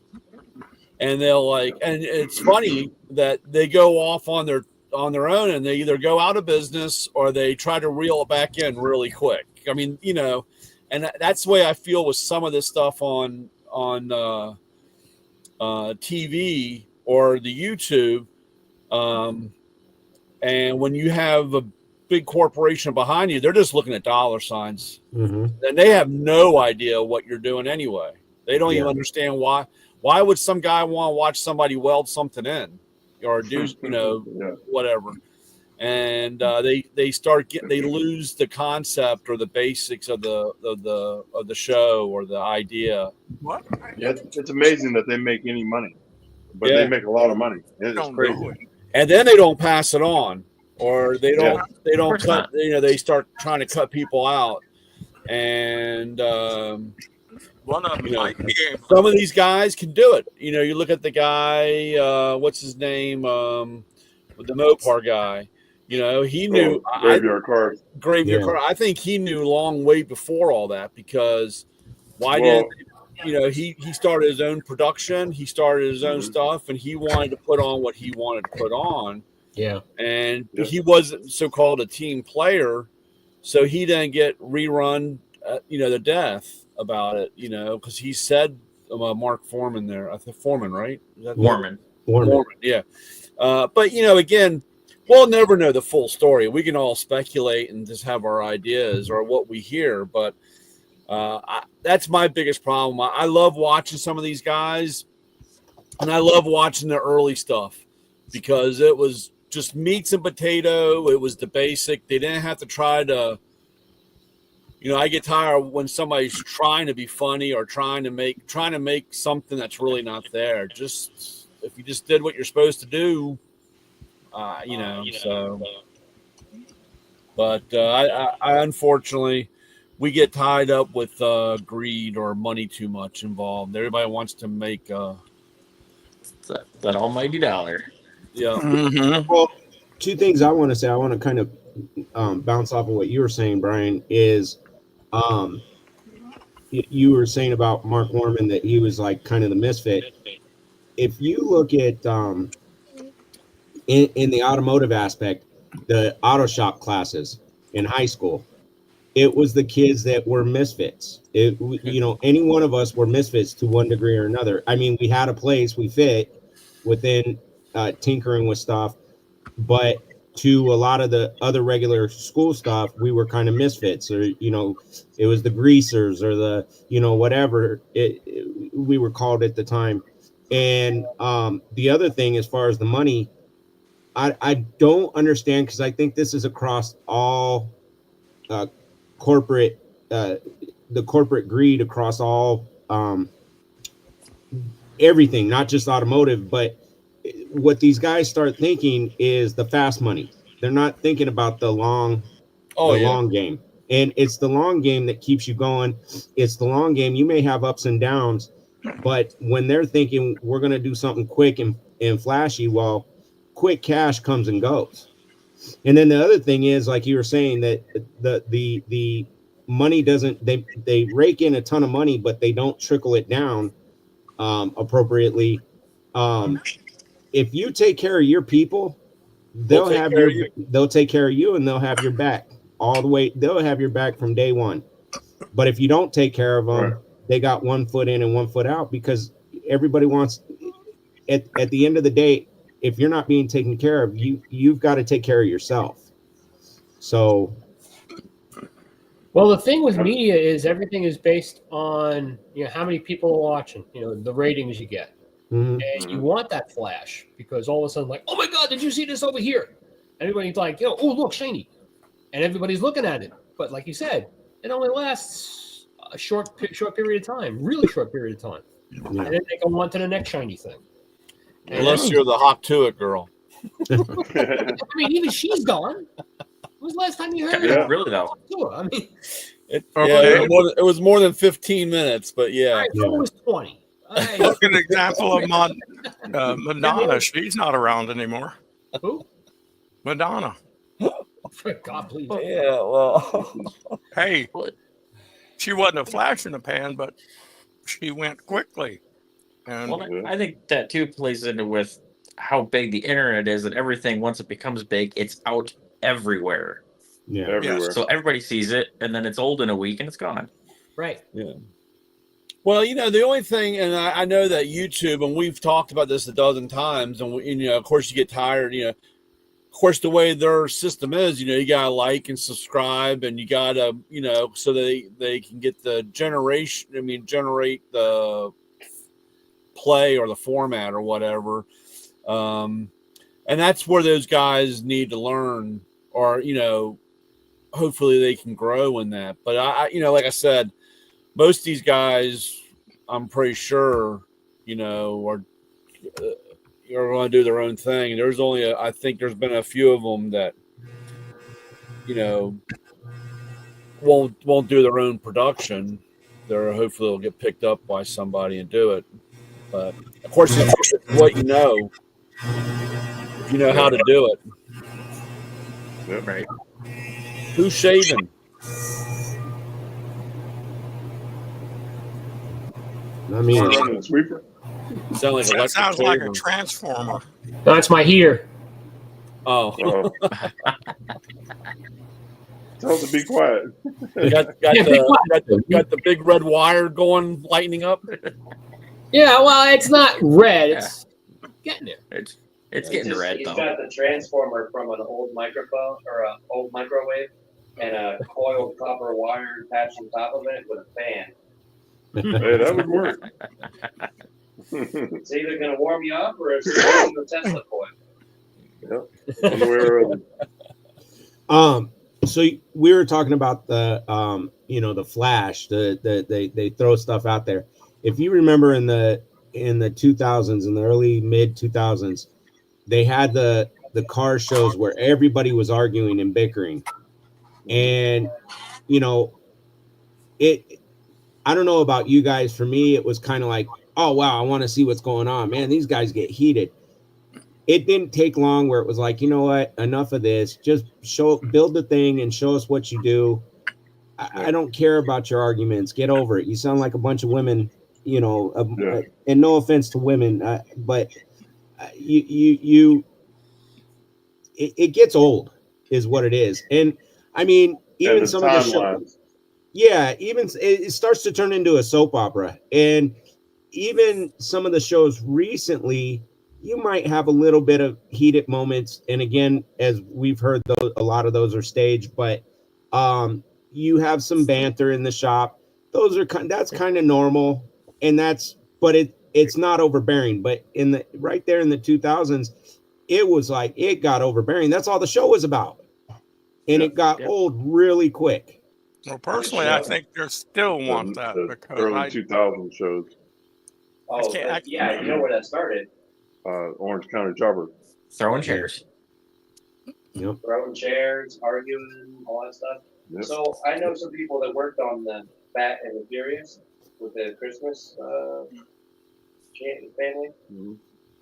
And they'll like, and it's funny that they go off on their own, and they either go out of business or they try to reel it back in really quick. I mean, you know, and that's the way I feel with some of this stuff on TV or the YouTube. And when you have a big corporation behind you, they're just looking at dollar signs, Mm-hmm. and they have no idea what you're doing anyway. They don't even understand why. Why would some guy want to watch somebody weld something in or do you know whatever? And they start they lose the concept or the basics of the show or the idea. What? Yeah, it's amazing that they make any money, but Yeah. they make a lot of money. It's Don't crazy. do it. And then they don't pass it on, or they don't course cut. not. You know, they start trying to cut people out, and One of them you know, might be able some of these guys can do it. You know, you look at the guy, what's his name, the Mopar guy. You know, he knew Graveyard Cars. Graveyard Car. I think he knew long way before all that because why didn't you know he started his own production, he started his own stuff, and he wanted to put on what he wanted to put on. Yeah. And he wasn't so called a team player, so he didn't get rerun, you know, the death about it, you know, because he said Mark Foreman there, I think Foreman, right? Is that Warman. yeah. But you know, again, we'll never know the full story. We can all speculate and just have our ideas or what we hear, but that's my biggest problem. I love watching some of these guys, and I love watching the early stuff because it was just meats and potato. It was the basic. They didn't have to try to, you know, I get tired when somebody's trying to be funny or trying to make something that's really not there. Just if you just did what you're supposed to do, you know. So, but I unfortunately, we get tied up with greed or money too much involved. Everybody wants to make That almighty dollar. yeah. Mm-hmm. Well, two things I want to say. I want to kind of bounce off of what you were saying, Brian. Is you were saying about Mark Warman that he was like kind of the misfit. If you look at in the automotive aspect, the auto shop classes in high school, it was the kids that were misfits. You know, any one of us were misfits to one degree or another. I mean, we had a place, we fit within tinkering with stuff, but to a lot of the other regular school stuff, we were kind of misfits, or you know, it was the greasers or the, you know, whatever we were called at the time. And the other thing, as far as the money, I don't understand, because I think this is across all corporate, the corporate greed across all everything, not just automotive, but what these guys start thinking is the fast money. They're not thinking about the long game. And it's the long game that keeps you going. It's the long game. You may have ups and downs, but when they're thinking we're going to do something quick and flashy, well, quick cash comes and goes. And then the other thing is, like you were saying, that the money doesn't, they rake in a ton of money, but they don't trickle it down appropriately. If you take care of your people, they'll take care of you, and they'll have your back all the way. They'll have your back from day one. But if you don't take care of them, they got 1 foot in and 1 foot out, because everybody wants, at the end of the day, if you're not being taken care of, you've got to take care of yourself. So, well, the thing with media is everything is based on, how many people are watching, the ratings you get. Mm-hmm. And you want that flash, because all of a sudden, like, oh my God, did you see this over here? Everybody's like, oh, look, shiny. And everybody's looking at it. But like you said, it only lasts a short period of time, really short period of time. Yeah. And then they go on to the next shiny thing. Unless you're the hot to it girl. I mean, even she's gone. When was the last time you heard her? Really, though? I mean, it was more than 15 minutes, but yeah. It was 20. Look at an example of Madonna. She's not around anymore. Who? Madonna. God, please. Yeah, well. Hey, she wasn't a flash in the pan, but she went quickly. And I think that too plays into with how big the internet is, and everything, once it becomes big, it's out everywhere. Yeah, everywhere. So everybody sees it, and then it's old in a week, and it's gone. Right. Yeah. Well, the only thing, and I know that YouTube, and we've talked about this a dozen times, and of course you get tired, of course the way their system is, you gotta like and subscribe, and you gotta, so they can get the generate the play or the format or whatever. And that's where those guys need to learn, or, hopefully they can grow in that. But I like I said, most of these guys, I'm pretty sure, are going to do their own thing. There's only, I think there's been a few of them that, won't do their own production. Hopefully they'll get picked up by somebody and do it. But of course, it's what you know. If you know how to do it. Yep. Right. Who's shaving? I mean, running a sweeper. Sound like that sounds like a transformer. That's my heater. Oh. Tell us to be quiet. got the big red wire going, lightening up. Yeah, well, it's not red. It's getting there. It's getting red, He's though. got the transformer from an old microphone or an old microwave, and a coiled copper wire attached on top of it with a fan. Hey, that would work. It's either going to warm you up, or it's using the Tesla coil. Yep. One way or other. So we were talking about the the flash, they throw stuff out there. If you remember in the 2000s, in the early mid 2000s, they had the car shows where everybody was arguing and bickering, and I don't know about you guys. For me, it was kind of like, oh wow, I want to see what's going on, man. These guys get heated. It didn't take long where it was like, you know what, enough of this. Just build the thing and show us what you do. I don't care about your arguments. Get over it. You sound like a bunch of women, and no offense to women, but it gets old is what it is. And I mean, even some of the shows, even it starts to turn into a soap opera. And even some of the shows recently, you might have a little bit of heated moments. And again, as we've heard, a lot of those are staged, but you have some banter in the shop. That's kind of normal. And but it's not overbearing. But right there in the 2000s, it was like, it got overbearing. That's all the show was about. And it got old really quick. Well, personally, I think they still want that The because early 2000 shows. Oh, yeah, you know where that started? Orange County Chopper. Throwing chairs. Yep. Throwing chairs, arguing, all that stuff. Yep. So I know some people that worked on the Bat and the Furious with the Christmas family, Mhm.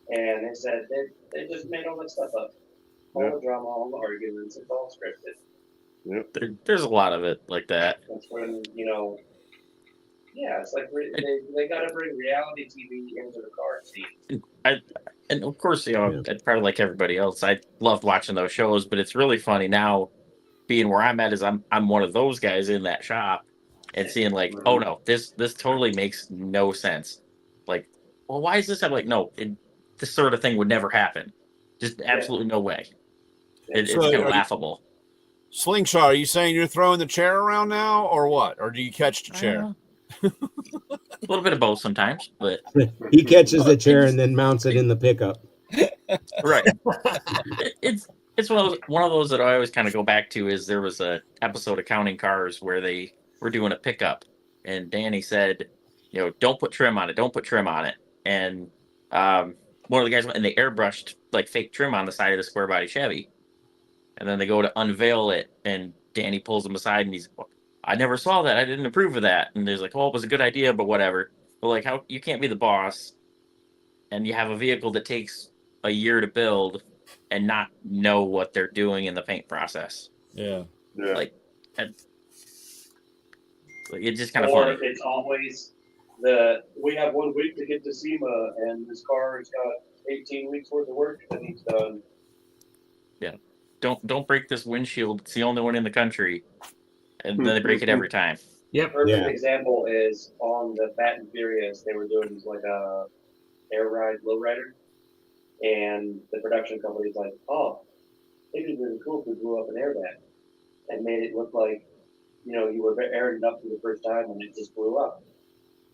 and they said they just made all that stuff up. All Yeah. the drama, all the arguments, it's all scripted. There's a lot of it like that. That's when, yeah, it's like they got to bring reality TV into the car scene. And of course, I'd probably like everybody else. I loved watching those shows, but it's really funny now. Being where I'm at is I'm one of those guys in that shop, and seeing like, oh no, this totally makes no sense. Like, well, why is this? I'm like, no, this sort of thing would never happen. Just absolutely no way. It's So kind of laughable. Slingshot, are you saying you're throwing the chair around now, or what? Or do you catch the chair? A little bit of both sometimes, but He catches the chair and then mounts it in the pickup. right. It's one of those that I always kind of go back to. Is there was a episode of Counting Cars where they were doing a pickup, and Danny said, don't put trim on it, don't put trim on it, and one of the guys went and they airbrushed like fake trim on the side of the square body Chevy, and then they go to unveil it, and Danny pulls them aside and he's, I never saw that, I didn't approve of that, and there's like, well, it was a good idea, but whatever. But like, how you can't be the boss, and you have a vehicle that takes a year to build and not know what they're doing in the paint process. Yeah. Like it's just kind of Or funny. it's always we have 1 week to get to SEMA, and this car has got 18 weeks worth of work that needs done. Yeah. Don't break this windshield. It's the only one in the country. And then they break it every time. Yep. Perfect example is on the Fat and Furious. They were doing like a air ride, lowrider, and the production company's like, "Oh, it'd be really cool if we blew up an airbag and made it look like, you were airing it up for the first time and it just blew up."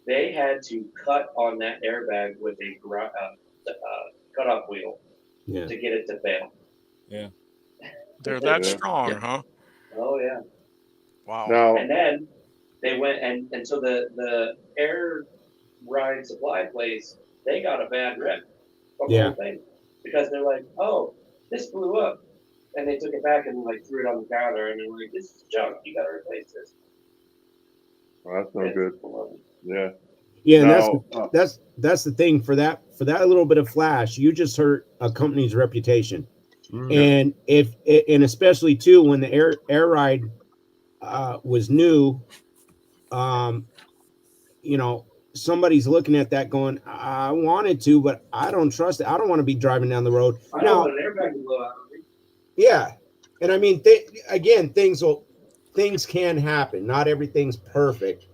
They had to cut on that airbag with a cut-off wheel to get it to fail. Yeah. They're that strong, huh? Oh yeah. Wow. Now, And then they went and so the air ride supply place, they got a bad rep from the whole thing because they're like, "Oh, this blew up," and they took it back and like threw it on the counter and they're like, "This is junk. You got to replace this." well, that's no good. Yeah. Yeah, and Now, that's the thing for that little bit of flash, you just hurt a company's reputation. And and especially too when the air ride was new, somebody's looking at that going, I wanted to, but I don't trust it. I don't want to be driving down the road. I don't want an airbag to blow out. Yeah, and I mean, things can happen. Not everything's perfect,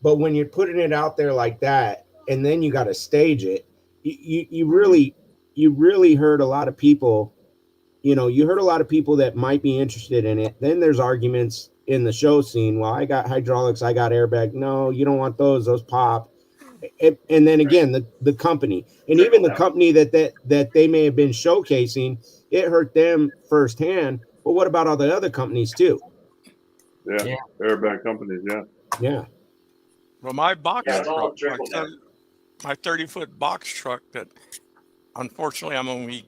but when you're putting it out there like that, and then you got to stage it, you really hurt a lot of people. You hurt a lot of people that might be interested in it. Then there's arguments in the show scene. Well, I got hydraulics, I got airbag. No, you don't want those. Those pop. And then again, the company, and even the company that they may have been showcasing, it hurt them firsthand. But what about all the other companies too? Yeah. Airbag companies. Yeah. Well, my box truck, trickle down. my 30-foot box truck that unfortunately I'm only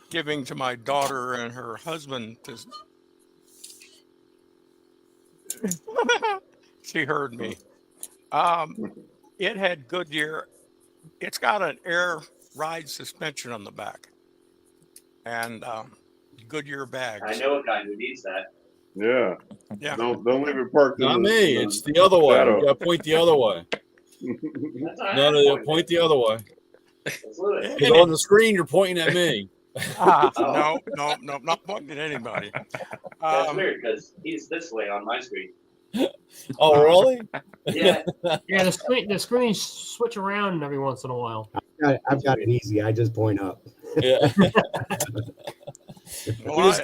giving to my daughter and her husband to she heard me. It had Goodyear. It's got an air ride suspension on the back and Goodyear bags. I know a guy who needs that. Yeah. Yeah. Don't leave it parked. Not me. It's the other way. You gotta point the other way. No, point the other way. Because on the screen you're pointing at me. No, not pointing at anybody. That's weird because he's this way on my screen. Oh, really? Yeah. Yeah, the screens switch around every once in a while. I've got it easy. I just point up. Yeah. Well,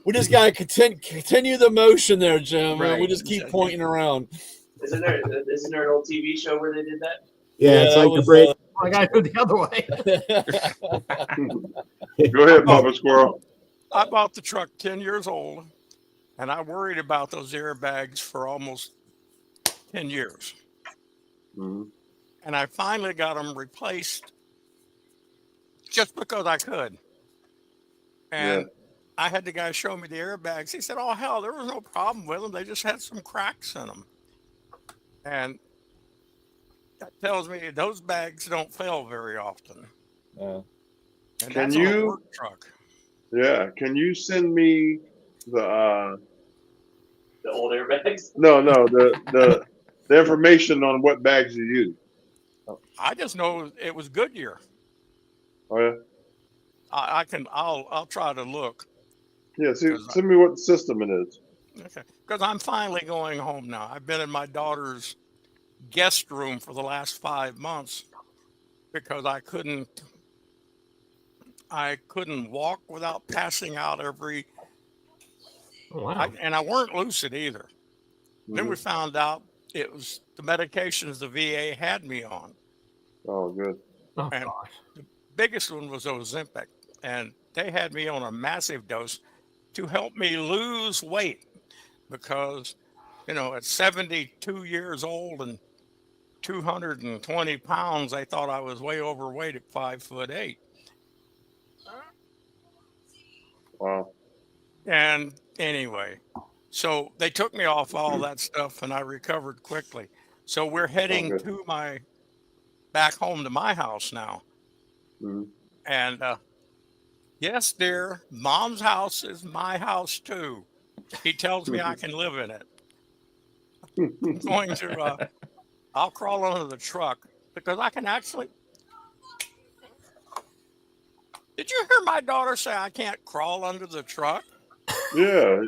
we just gotta continue the motion there, Jim. Right. We just keep pointing around. Isn't there an old TV show where they did that? Yeah, it's like the break. I got to go the other way. Go ahead, Papa Squirrel. I bought the truck 10 years old. And I worried about those airbags for almost 10 years. Mhm. And I finally got them replaced just because I could. And Yeah. I had the guy show me the airbags. He said, "Oh, hell, there was no problem with them. They just had some cracks in them." And that tells me those bags don't fail very often. And Can that's on a work you? truck. Yeah. Can you send me the? The old airbags. No, the information on what bags you use. I just know it was Goodyear. Oh yeah. I'll try to look. Yeah. See, Because send me what the system it is. okay, because I'm finally going home now. I've been in my daughter's guest room for the last 5 months because I couldn't walk without passing out every. Oh, wow. And I weren't lucid either. Then we Mhm. found out it was the medications the VA had me on. Oh, good. Oh, And gosh. the biggest one was Ozempic, and they had me on a massive dose to help me lose weight because, at 72 years old and 220 pounds, they thought I was way overweight at 5'8". Wow. And anyway, so they took me off all that stuff, and I recovered quickly. So we're Oh, heading good. to back home to my house now. Mhm. And yes, dear, Mom's house is my house too. He tells me I can live in it. I'm going to, I'll crawl under the truck because I can actually. Did you hear my daughter say I can't crawl under the truck? Yeah.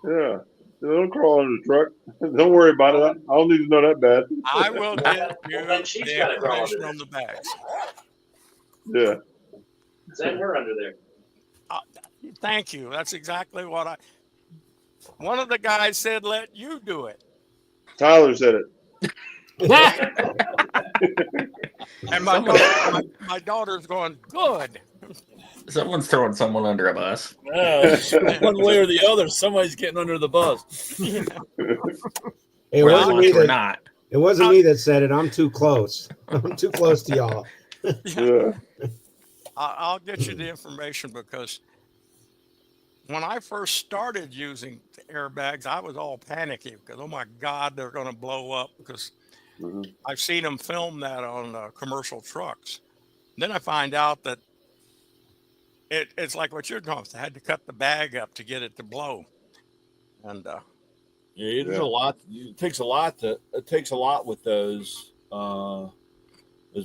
Yeah. Don't crawl under the truck. Don't worry about it. I don't need to know that bad. I will get you Well, then she's the gotta crawl under information there. on the bags. Yeah. Send her under there. Uh, Thank you. That's exactly what one of the guys said, let you do it. Tyler said it. And my daughter's going, good. Someone's throwing someone under a bus. One way or the other, somebody's getting under the bus. It Whether wasn't they me want to or that. not. It wasn't me that said it. I'm too close. I'm too close to y'all. Yeah. I'll get you the information because when I first started using the airbags, I was all panicky because, oh my God, they're going to blow up because Mhm. I've seen them film that on commercial trucks. Then I find out that it's like what you're talking about. I had to cut the bag up to get it to blow. And Yeah, there's Yeah. a lot. It takes a lot with those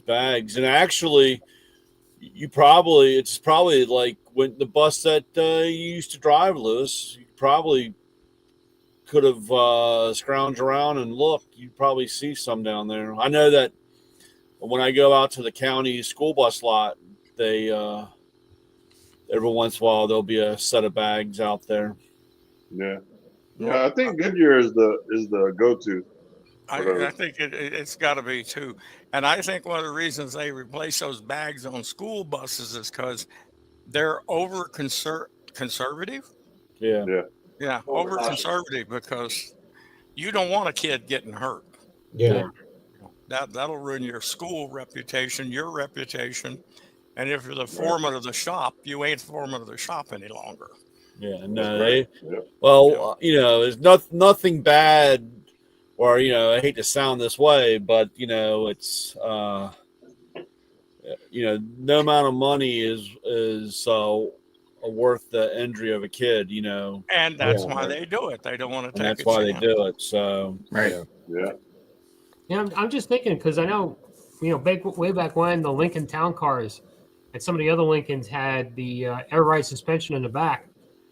bags. And actually, it's probably like when the bus that you used to drive, Lewis. You probably could have scrounged around and looked. You'd probably see some down there. I know that when I go out to the county school bus lot, they every once in a while there'll be a set of bags out there. Yeah. Yeah. I think Goodyear is the go-to. I think it's got to be too. And I think one of the reasons they replace those bags on school buses is because they're conservative. Yeah. Yeah. Yeah, over conservative because you don't want a kid getting hurt. Yeah. That'll ruin your school reputation, your reputation. And if you're the foreman of the shop, you ain't foreman of the shop any longer. Yeah, That's no, right. they. Yeah. Well, there's nothing bad, or I hate to sound this way, but it's no amount of money is worth the injury of a kid. And that's Yeah. why they do it. They don't want to And take that's a why they chance. do it. So Right. Yeah. Yeah, I'm just thinking because I know, way back when the Lincoln Town cars and some of the other Lincolns had the air ride suspension in the back.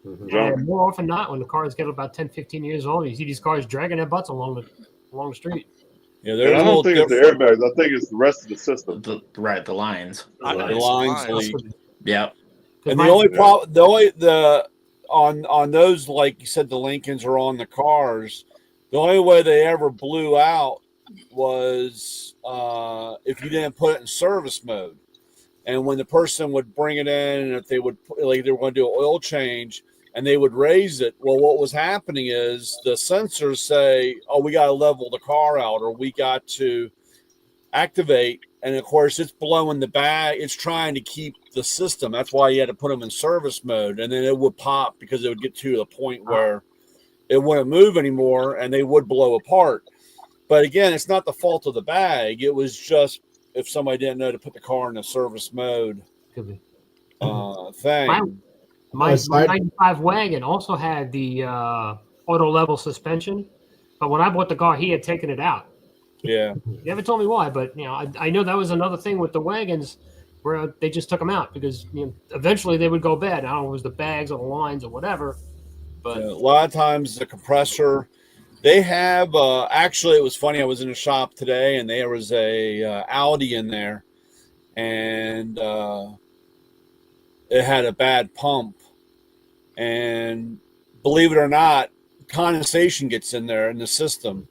Mhm. And more often than not, when the cars get about 10, 15 years old, you see these cars dragging their butts along the street. yeah, And there's I a little don't think it's the different. airbags. I think it's the rest of the system. The lines. I think The it's lines lines. leak. Yep. And the only problem, on those, like you said, the Lincolns are on the cars. The only way they ever blew out was if you didn't put it in service mode. And when the person would bring it in, and if they would, like they were going to do an oil change, and they would raise it. Well, what was happening is the sensors say, oh, we got to level the car out, or we got to activate. And of course, it's blowing the bag. It's trying to keep the system. That's why you had to put them in service mode. And then it would pop because it would get to the point where it wouldn't move anymore and they would blow apart. But again, it's not the fault of the bag. It was just if somebody didn't know to put the car in a service mode Could be. thing. My 95 wagon also had the auto level suspension, but when I bought the car, he had taken it out. Yeah. He never told me why, but I know that was another thing with the wagons where they just took them out because eventually they would go bad. I don't know if it was the bags or the lines or whatever. But a lot of times the compressor, they have actually, it was funny. I was in a shop today and there was a Audi in there, and it had a bad pump, and believe it or not, condensation gets in there in the system,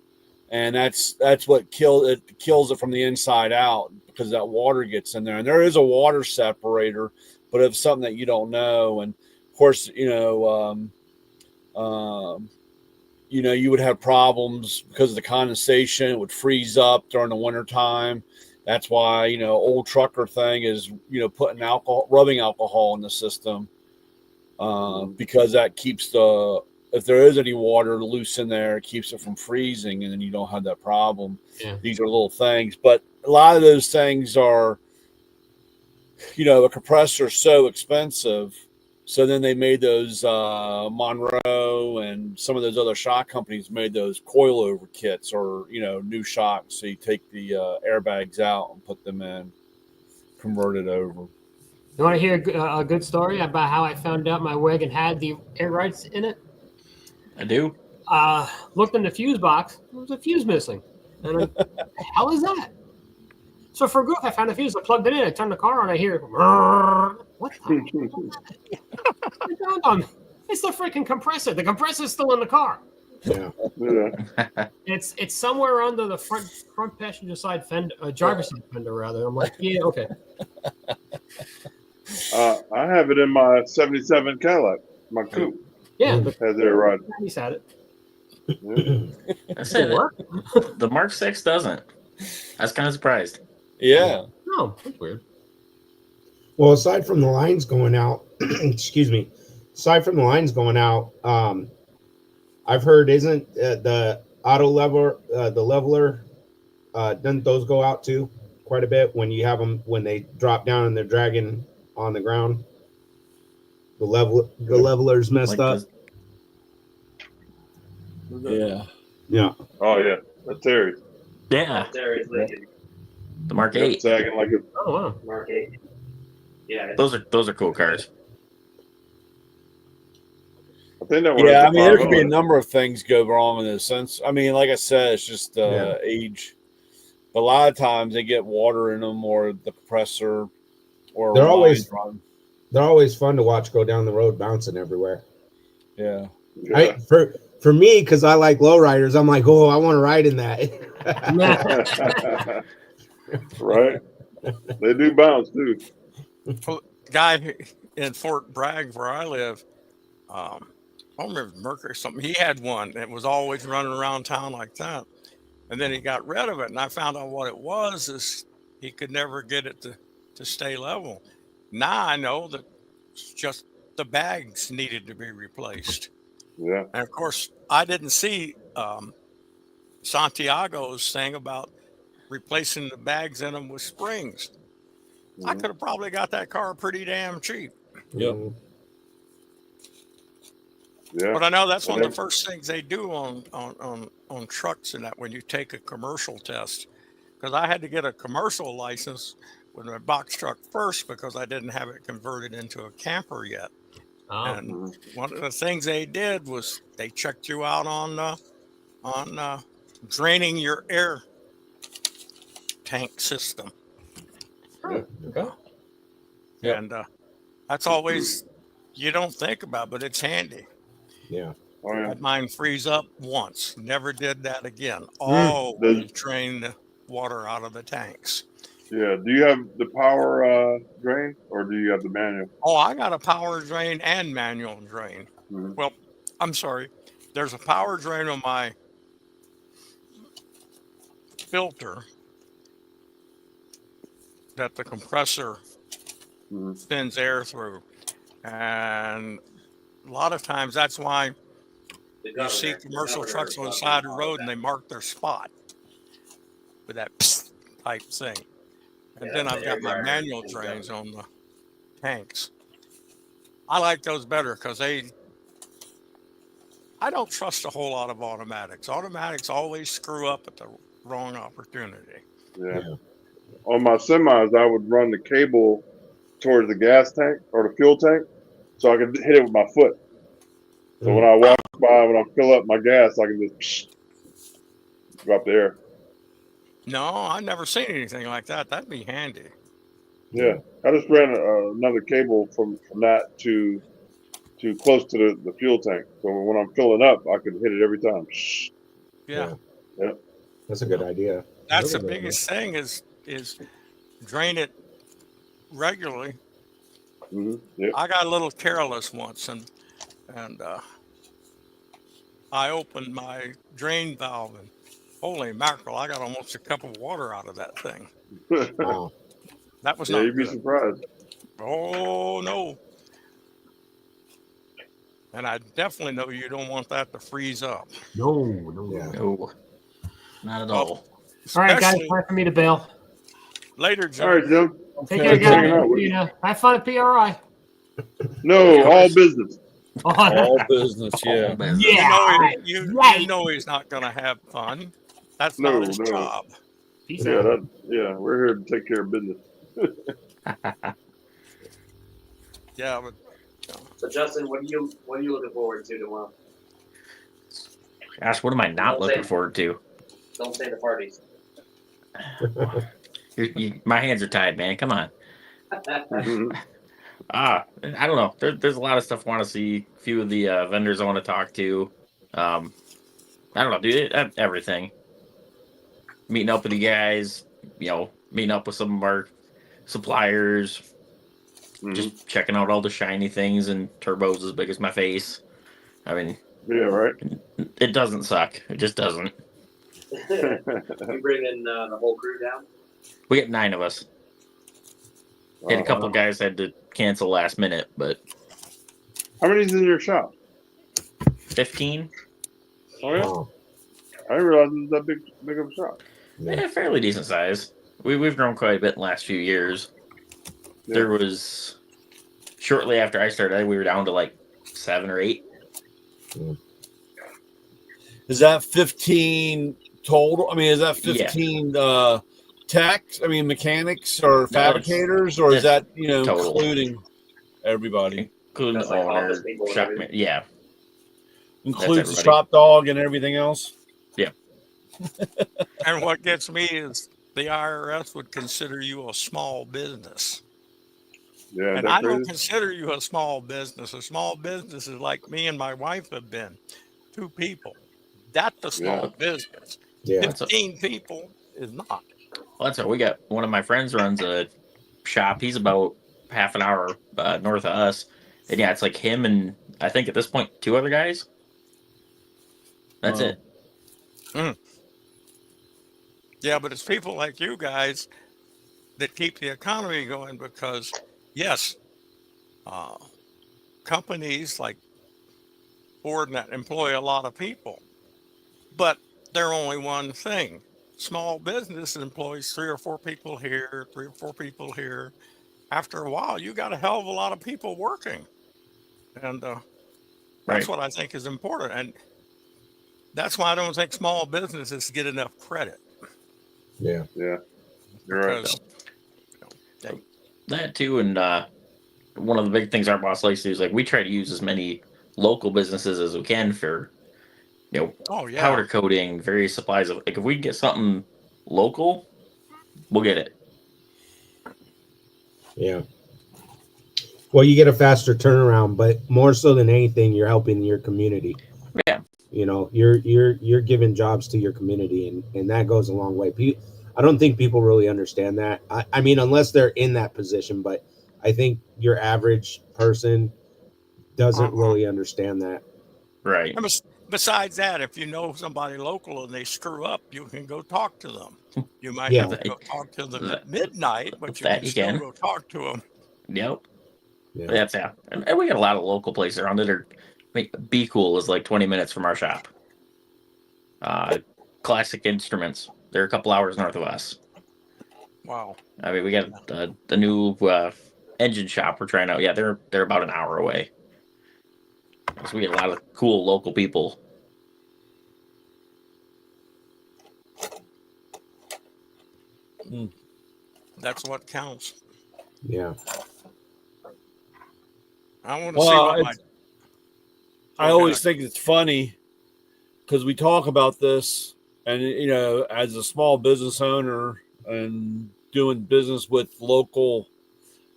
and that's what kills it from the inside out, because that water gets in there. And there is a water separator, but it's something that you don't know. And of course, you would have problems because of the condensation. It would freeze up during the wintertime. That's why, old trucker thing is, putting rubbing alcohol in the system, because that keeps if there is any water loose in there, it keeps it from freezing, and then you don't have that problem. Yeah. These are little things, but a lot of those things are, a compressor is so expensive. So then they made those Monroe and some of those other shock companies made those coilover kits, or new shocks. So you take the airbags out and put them in, convert it over. you want to hear a good story about how I found out my wagon had the air rights in it? I do. Looked in the fuse box. There was a fuse missing. And what the hell is that? So for a goof, I found a fuse. I plugged it in. I turned the car on. I hear, what the hell? It's the freaking compressor. The compressor's still in the car. Yeah. It's somewhere under the front passenger side fender, driver's side fender rather. I'm like, yeah, okay. I have it in my '77 Cadillac, my coupe. Yeah, Has it right? He's had it. I said the Mark 6 doesn't. I was kind of surprised. Yeah. No, that's weird. Well, aside from the lines going out, excuse me, aside from the lines going out, I've heard isn't the auto leveler, the leveler, doesn't those go out too quite a bit when you have them, when they drop down and they're dragging on the ground? The leveler's messed up. Yeah. Yeah. Oh yeah, that's Terry's. Yeah. Terry's leaking. The Mark 8. Sagging like a. Oh wow. Mark 8. Yeah. Those are cool cars. I think that was. Yeah, there could be a number of things go wrong in this sense. Like I said, it's just age. But a lot of times they get water in them, or the compressor, or they're always fun to watch go down the road, bouncing everywhere. Yeah. For me, because I like lowriders, I'm like, oh, I want to ride in that. Right. They do bounce too. Well, guy in Fort Bragg, where I live, I don't remember Mercury or something. He had one that was always running around town like that, and then he got rid of it. And I found out what it was is he could never get it to stay level. Now I know that it's just the bags needed to be replaced. Yeah. And of course, I didn't see Santiago's thing about replacing the bags in them with springs. I could have probably got that car pretty damn cheap. Yep. Yeah. But I know that's one of the first things they do on trucks, and that when you take a commercial test, because I had to get a commercial license with my box truck first because I didn't have it converted into a camper yet. Oh. And one of the things they did was they checked you out on draining your air tank system. Okay. Yep. And that's always, you don't think about, but it's handy. Yeah. Oh, yeah. Had mine freeze up once. Never did that again. Always drain the water out of the tanks. Yeah. Do you have the power drain, or do you have the manual? Oh, I got a power drain and manual drain. Well, I'm sorry. There's a power drain on my filter that the compressor spins air through. And a lot of times that's why you see commercial trucks on the side of the road and they mark their spot with that psst type thing. And then I've got my manual drains on the tanks. I like those better because I don't trust a whole lot of automatics. Automatics always screw up at the wrong opportunity. Yeah. On my semis, I would run the cable towards the gas tank or the fuel tank so I could hit it with my foot. So when I walk by, when I fill up my gas, I can just drop the air. No, I've never seen anything like that. That'd be handy. Yeah. I just ran another cable from that to close to the fuel tank. So when I'm filling up, I could hit it every time. Yeah. Yeah. That's a good idea. That's the biggest thing is drain it regularly. Yeah. I got a little careless once and I opened my drain valve and holy mackerel, I got almost a cup of water out of that thing. Wow. That was Yeah, not you'd be good. surprised. Oh no. And I definitely know you don't want that to freeze up. No. No, not at Well, all. All right, guys, especially time for me to bail. Later, Jim. All right, Jim. Take Okay. care, hanging out guys. with You know, have fun at PRI. No, all business. All business, yeah. Business. Yeah. You Right. know he's not going to have fun. That's No, not his no. job. Peace Yeah, out. we're here to take care of business. Yeah, but So Justin, what are you looking forward to tomorrow? Gosh, what am I not looking forward to? Don't say the parties. My hands are tied, man. Come on. I don't know. There's a lot of stuff I want to see. A few of the vendors I want to talk to. I don't know, dude. Everything. Meeting up with you guys. Meeting up with some of our suppliers. Just checking out all the shiny things and turbos as big as my face. I mean, Yeah, right. it doesn't suck. It just doesn't. You bringing the whole crew down? We get 9 of us. Had a couple guys had to cancel last minute, but How many's in your shop? 15. Oh yeah, Wow. I didn't realize it was that big of a shop. Yeah, fairly decent size. We've grown quite a bit in the last few years. Yeah. There was shortly after I started, we were down to like 7 or 8. Is that 15 total? I mean, is that 15 techs? I mean, mechanics or fabricators, or is that total. including everybody, Including the owner, shop man. Yeah, includes the everybody. shop dog and everything else? Yeah. and what gets me is the IRS would consider you a small business. Yeah, And that I don't crazy? consider you a small business. A small business is like me and my wife have been. 2 people. That's a small business. Yeah. 15 people is not. Well, that's what we got. One of my friends runs a shop. He's about half an hour north of us. And yeah, it's like him and I think at this point 2 other guys. That's it. Yeah, but it's people like you guys that keep the economy going because, yes, companies like Ford that employ a lot of people, but they're only one thing. Small business employs 3 or 4 people here, 3 or 4 people here. After a while, you got a hell of a lot of people working. And that's what I think is important. And that's why I don't think small businesses get enough credit. Yeah. Yeah. You're right. Because That too, and one of the big things our boss likes to do is like we try to use as many local businesses as we can for powder coating, various supplies. Like if we can get something local, we'll get it. Yeah. Well, you get a faster turnaround, but more so than anything, you're helping your community. Yeah. You're giving jobs to your community, and that goes a long way. I don't think people really understand that. I mean, unless they're in that position, but I think your average person doesn't really understand that. Right. And besides that, if you know somebody local and they screw up, you can go talk to them. You might Yeah. have to go talk to them at midnight, but you That can you still can. go talk to them. Yep. Yeah. That's yeah. And we got a lot of local places around it. Be Cool is like 20 minutes from our shop. Classic Instruments. They're a couple hours north of us. Wow. I mean, we got the new engine shop we're trying out. Yeah, they're about an hour away. So we get a lot of cool local people. That's what counts. Yeah. I want to see what my. I always think it's funny because we talk about this, and you know, as a small business owner and doing business with local,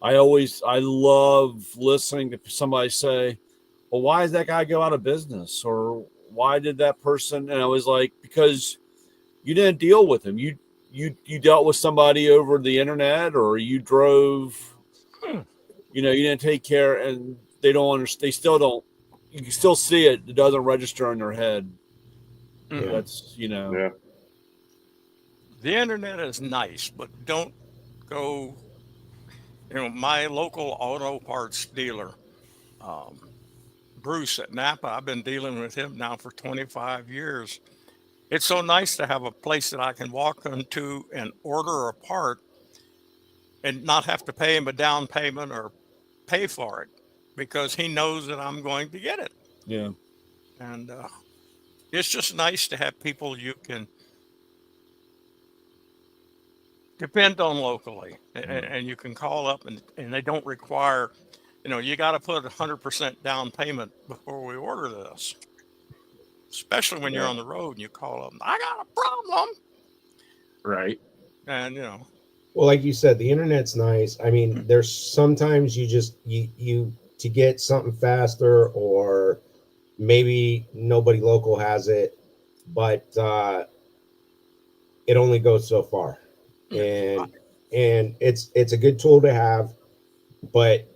I love listening to somebody say, "Well, why does that guy go out of business?" Or why did that person? And I was like, because you didn't deal with him. You dealt with somebody over the internet, or you drove. You know, you didn't take care, and they don't understand. They still don't. You can still see it. It doesn't register in their head. Yeah. That's, you know. Yeah. The internet is nice, but don't go. You know, my local auto parts dealer, Bruce at Napa. I've been dealing with him now for 25 years. It's so nice to have a place that I can walk into and order a part and not have to pay him a down payment or pay for it because he knows that I'm going to get it. Yeah. And it's just nice to have people you can depend on locally and you can call up and they don't require, you know, you got to put 100% down payment before we order this, especially when you're on the road and you call up, I got a problem. Right. And, you know, Well, like you said, the internet's nice. I mean, there's sometimes you just you to get something faster, or maybe nobody local has it, but it only goes so far. And it's a good tool to have, but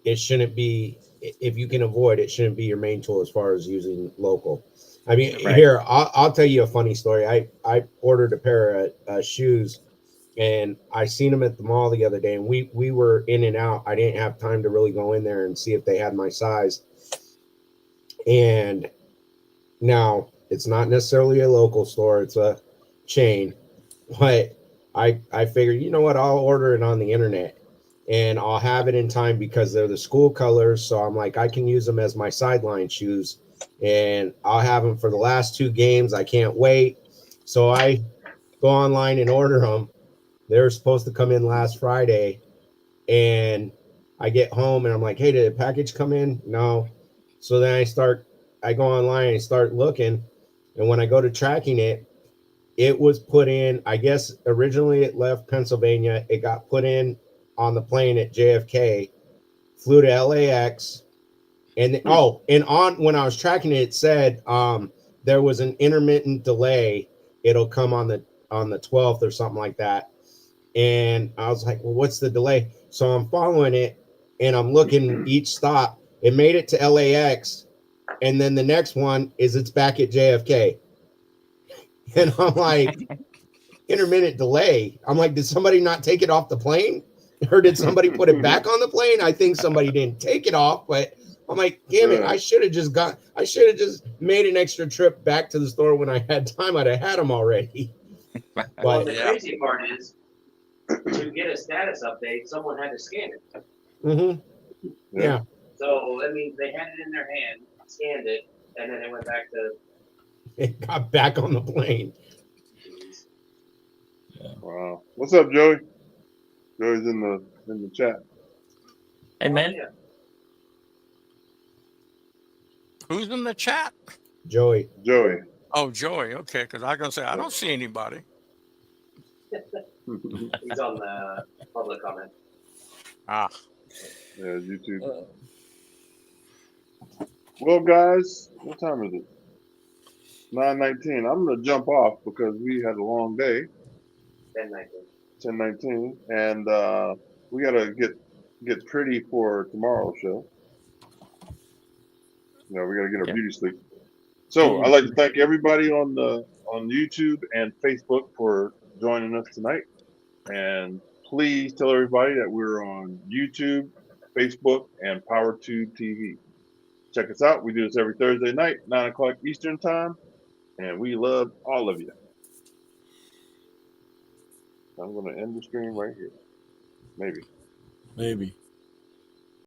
it shouldn't be, if you can avoid it, shouldn't be your main tool as far as using local. I mean, Right. here I'll tell you a funny story. I ordered a pair of shoes, and I seen them at the mall the other day, and we were in and out. I didn't have time to really go in there and see if they had my size. And now it's not necessarily a local store; it's a chain. But I figured, you know what? I'll order it on the internet, and I'll have it in time because they're the school colors. So I'm like, I can use them as my sideline shoes, and I'll have them for the last 2 games. I can't wait. So I go online and order them. They were supposed to come in last Friday, and I get home and I'm like, hey, did the package come in? No. So then I go online and start looking, and when I go to tracking it, it was put in, I guess originally it left Pennsylvania. It got put in on the plane at JFK, flew to LAX, and and on when I was tracking it, it said there was an intermittent delay. It'll come on the 12th or something like that. And I was like, well, what's the delay? So I'm following it and I'm looking each stop. It made it to LAX, and then the next one is it's back at JFK. And I'm like, intermittent delay. I'm like, did somebody not take it off the plane? Or did somebody put it back on the plane? I think somebody didn't take it off, but I'm like, damn it, I should have just made an extra trip back to the store when I had time. I'd have had them already. Well, the crazy part is to get a status update, someone had to scan it. Mm-hmm. Yeah. So that means they had it in their hand, scanned it, and then it went back to. It got back on the plane. Wow. What's up, Joey? Joey's in the chat. Hey, man. who's in the chat? Joey. Oh, Joey. Okay, because I was going to say, I don't see anybody. He's on the public comment. Ah. Yeah, YouTube. Well, guys, what time is it? 9:19. I'm gonna jump off because we had a long day. 10:19, and we gotta get pretty for tomorrow's show. We got to get our Yeah. beauty sleep. So I'd like to thank everybody on YouTube and Facebook for joining us tonight. And please tell everybody that we're on YouTube, Facebook, and PowerTube TV. Check us out. We do this every Thursday night, 9 o'clock Eastern time, and we love all of you. I'm going to end the stream right here. Maybe.